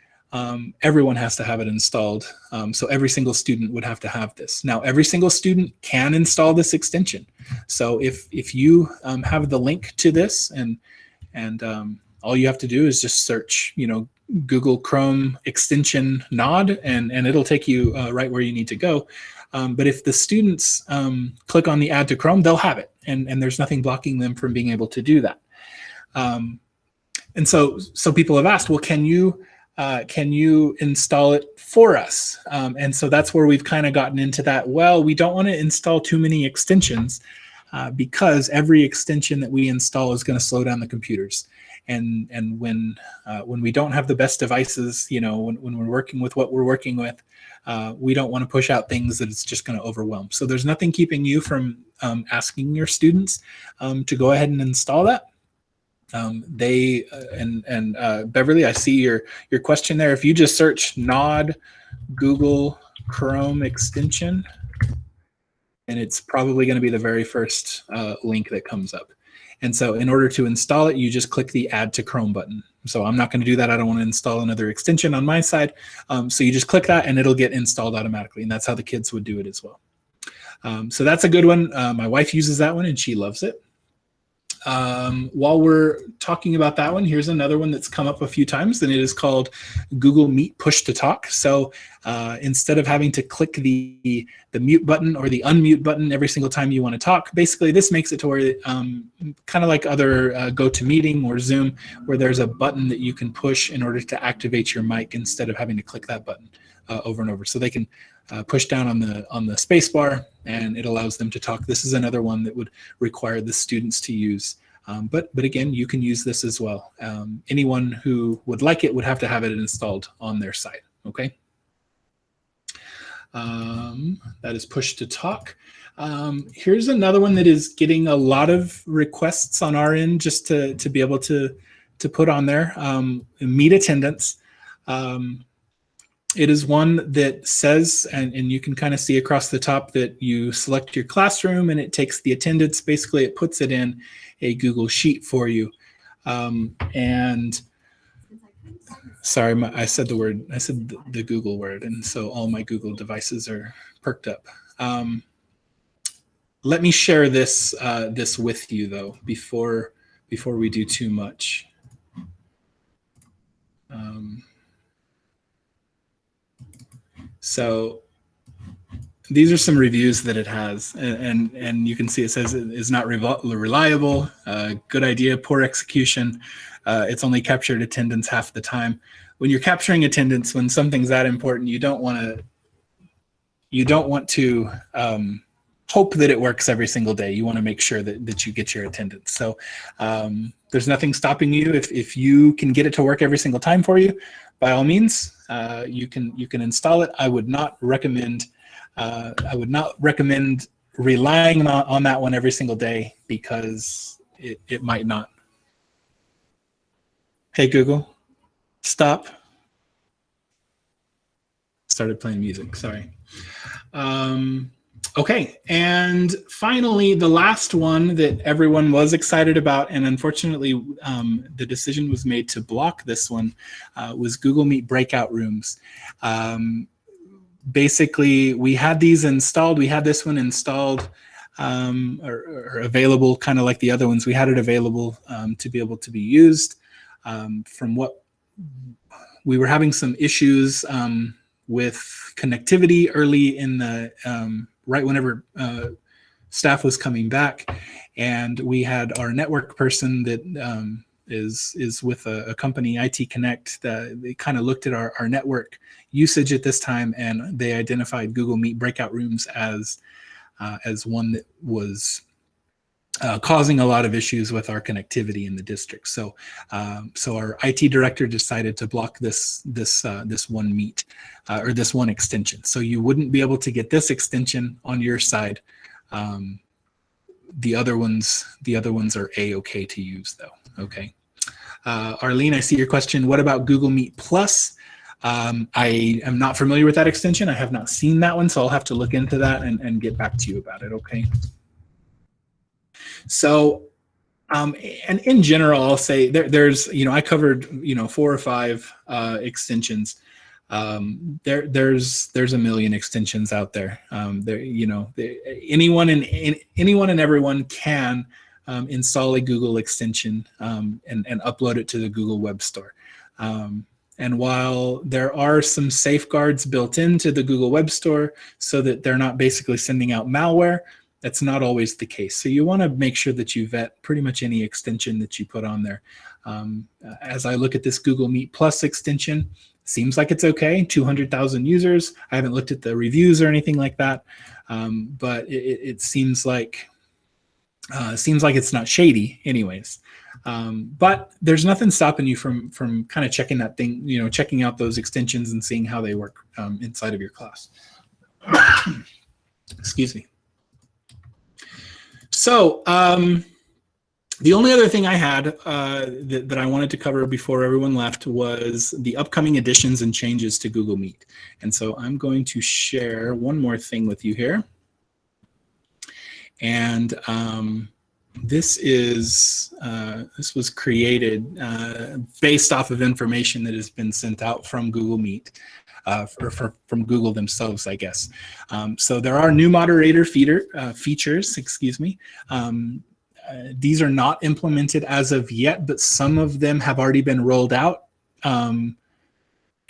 everyone has to have it installed. So every single student would have to have this. Now, every single student can install this extension. So if you have the link to this, and all you have to do is just search, Google Chrome extension Nod, and it'll take you right where you need to go. But if the students click on the Add to Chrome, they'll have it, and there's nothing blocking them from being able to do that. And so people have asked, well, can you install it for us? And so that's where we've kind of gotten into that. Well, we don't want to install too many extensions because every extension that we install is going to slow down the computers. And when we don't have the best devices, when we're working with what we're working with, we don't want to push out things that it's just going to overwhelm. So there's nothing keeping you from asking your students to go ahead and install that. Beverly, I see your question there. If you just search Nod Google Chrome extension, and it's probably going to be the very first link that comes up. And so in order to install it, you just click the Add to Chrome button. So I'm not going to do that. I don't want to install another extension on my side. So you just click that and it'll get installed automatically. And that's how the kids would do it as well. So that's a good one. My wife uses that one and she loves it. While we're talking about that one, here's another one that's come up a few times, and it is called Google Meet Push to Talk. So instead of having to click the mute button or the unmute button every single time you want to talk, basically this makes it to where kind of like other GoToMeeting or Zoom, where there's a button that you can push in order to activate your mic instead of having to click that button over and over. So they can push down on the space bar and it allows them to talk. This is another one that would require the students to use. But again, you can use this as well. Anyone who would like it would have to have it installed on their site, okay? That is push to talk. Here's another one that is getting a lot of requests on our end just to be able to put on there. Meet attendance. It is one that says, and you can kind of see across the top that you select your classroom and it takes the attendance. Basically, it puts it in a Google Sheet for you. And sorry, I said the Google word, and so all my Google devices are perked up. Let me share this with you though before we do too much. So these are some reviews that it has, and you can see it says it is not reliable, good idea, poor execution. It's only captured attendance half the time. When you're capturing attendance, when something's that important, you don't want to hope that it works every single day. You want to make sure that you get your attendance. So there's nothing stopping you. If you can get it to work every single time for you, by all means, you can install it. I would not recommend relying on that one every single day because it might not. Hey Google, stop. Started playing music, sorry. Okay, and finally, the last one that everyone was excited about, and unfortunately, the decision was made to block this one, was Google Meet breakout rooms. Basically, we had these installed. We had this one installed or available, kind of like the other ones. We had it available to be able to be used. From what we were having some issues with connectivity early in the right whenever staff was coming back, and we had our network person that is with a company, IT Connect, that they kind of looked at our network usage at this time, and they identified Google Meet breakout rooms as one that was causing a lot of issues with our connectivity in the district. So our IT director decided to block this one meet or this one extension. So you wouldn't be able to get this extension on your side. The other ones are A-okay to use though. Okay. Arlene, I see your question. What about Google Meet Plus? I am not familiar with that extension. I have not seen that one, so I'll have to look into that and get back to you about it. Okay. So, and in general, I'll say there's, I covered, 4 or 5 extensions. There's a million extensions out there. Anyone and everyone can install a Google extension and upload it to the Google Web Store. And while there are some safeguards built into the Google Web Store so that they're not basically sending out malware, that's not always the case. So you want to make sure that you vet pretty much any extension that you put on there. As I look at this Google Meet Plus extension, seems like it's okay, 200,000 users. I haven't looked at the reviews or anything like that, but it seems like it's not shady anyways. But there's nothing stopping you from kind of checking that thing, checking out those extensions and seeing how they work inside of your class. Excuse me. So The only other thing I had that I wanted to cover before everyone left was the upcoming additions and changes to Google Meet. And so I'm going to share one more thing with you here. And this was created based off of information that has been sent out from Google Meet, from Google themselves, I guess. So there are new moderator features, excuse me. These are not implemented as of yet, but some of them have already been rolled out. And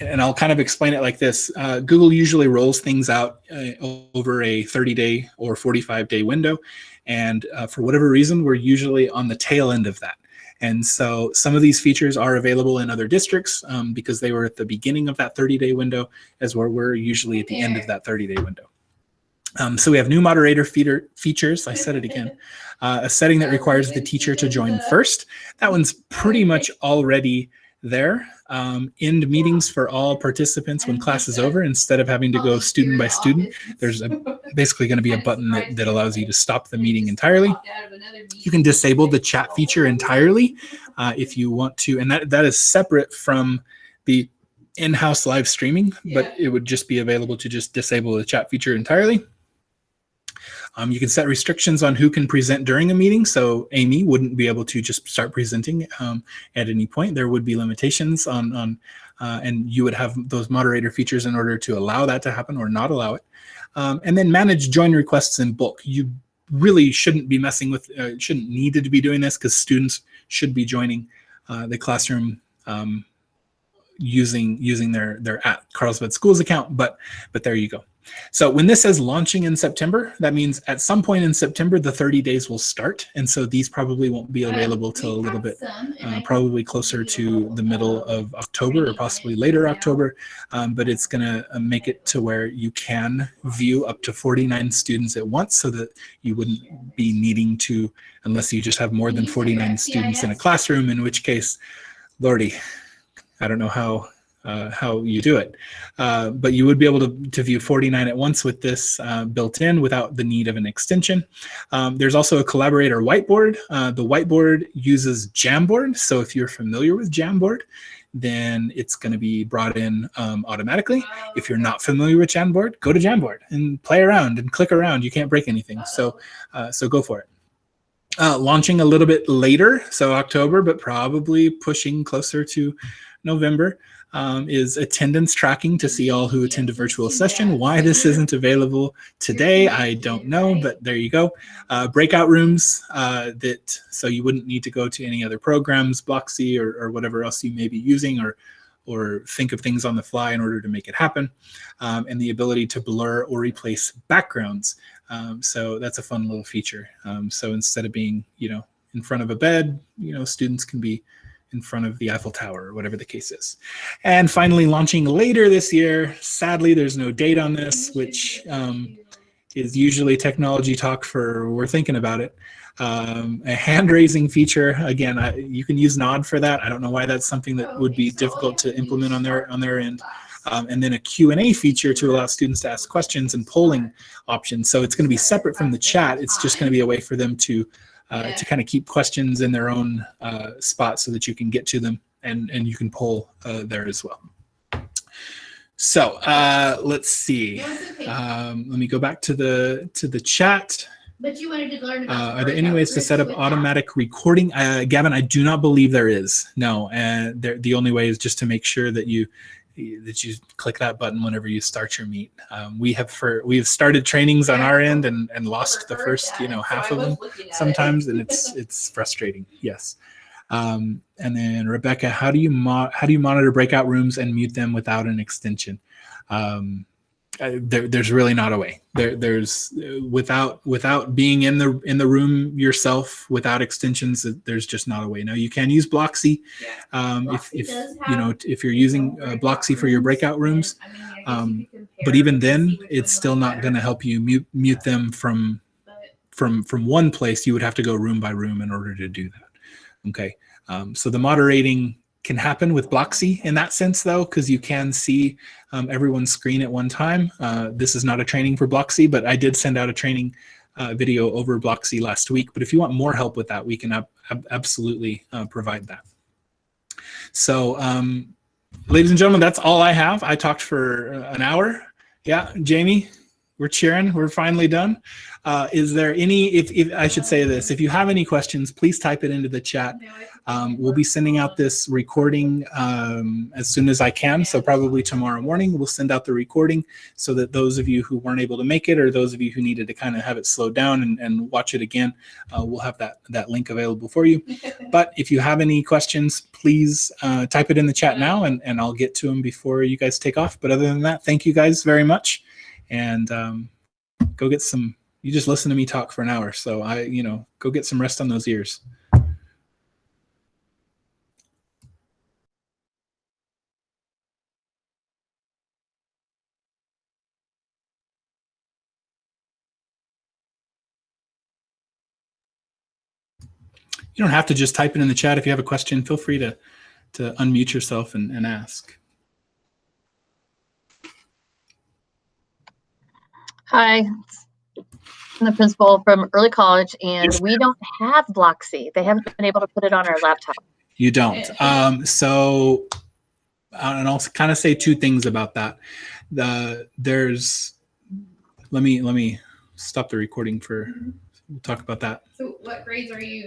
I'll kind of explain it like this. Google usually rolls things out over a 30-day or 45-day window. And for whatever reason, we're usually on the tail end of that. And so some of these features are available in other districts because they were at the beginning of that 30-day window, as where we're usually at the end of that 30-day window. So we have new moderator features. I said it again. A setting that requires the teacher to join first. That one's pretty much already there. End meetings for all participants when class is over. Instead of having to go student by student, there's basically going to be a button that allows you to stop the meeting entirely. You can disable the chat feature entirely if you want to, and that is separate from the in-house live streaming, but it would just be available to just disable the chat feature entirely. You can set restrictions on who can present during a meeting. So Amy wouldn't be able to just start presenting at any point. There would be limitations on and you would have those moderator features in order to allow that to happen or not allow it. And then manage join requests in bulk. You really shouldn't be messing with, shouldn't need to be doing this because students should be joining the classroom using their @Carlsbad Schools account, but there you go. So when this says launching in September, that means at some point in September, the 30 days will start. And so these probably won't be available till a little bit, probably closer to the middle of October or possibly later October. But it's going to make it to where you can view up to 49 students at once so that you wouldn't be needing to, unless you just have more than 49 students in a classroom, in which case, Lordy, I don't know how you do it. But you would be able to view 49 at once with this built in without the need of an extension. There's also a Collaborator Whiteboard. The whiteboard uses Jamboard. So if you're familiar with Jamboard, then it's going to be brought in automatically. If you're not familiar with Jamboard, go to Jamboard and play around and click around. You can't break anything. So go for it. Launching a little bit later, so October, but probably pushing closer to November, is attendance tracking to see all who attend a virtual session. Why this isn't available today, I don't know, but there you go. Breakout rooms so you wouldn't need to go to any other programs, Blocksy or whatever else you may be using, or think of things on the fly in order to make it happen, and the ability to blur or replace backgrounds. So that's a fun little feature. So instead of being, in front of a bed, students can be in front of the Eiffel Tower or whatever the case is. And finally, launching later this year. Sadly, there's no date on this, which is usually technology talk for we're thinking about it. A hand-raising feature. Again, you can use Nod for that. I don't know why that's something that would be difficult to implement on their end. And then a Q&A feature to allow students to ask questions and polling options. So it's going to be separate from the chat. It's just going to be a way for them to kind of keep questions in their own spot so that you can get to them and you can poll there as well. So let's see. Let me go back to the chat.
But you wanted to learn about
are there any ways to set up automatic recording? Gavin, I do not believe there is. No, and the only way is just to make sure that you click that button whenever you start your meet. We have started trainings on our end and lost the first half of them sometimes, and it's frustrating. Yes. And then Rebecca, how do you monitor breakout rooms and mute them without an extension? There's really not a way. There's without being in the room yourself without extensions. There's just not a way. Now you can use Blocksy if you're using Blocksy for your breakout rooms, but even then it's still not going to help you mute them from one place. You would have to go room by room in order to do that. Okay, so the moderating can happen with Blocksy in that sense, though, because you can see everyone's screen at one time. This is not a training for Blocksy, but I did send out a training video over Blocksy last week. But if you want more help with that, we can absolutely provide that. So, ladies and gentlemen, that's all I have. I talked for an hour. Yeah, Jamie, we're cheering. We're finally done. Is there any, if I should say this, if you have any questions, please type it into the chat. We'll be sending out this recording as soon as I can. So probably tomorrow morning, we'll send out the recording so that those of you who weren't able to make it, or those of you who needed to kind of have it slowed down and watch it again, we'll have that link available for you. But if you have any questions, please type it in the chat now, and I'll get to them before you guys take off. But other than that, thank you guys very much. And go get some, you just listen to me talk for an hour. So go get some rest on those ears. You don't have to just type it in the chat. If you have a question, feel free to unmute yourself and ask.
Hi, I'm the principal from early college, and we don't have Block C. They haven't been able to put it on our laptop.
You don't. So, and I'll kind of say two things about that. Let me stop the recording for. We'll talk about that.
So what grades are you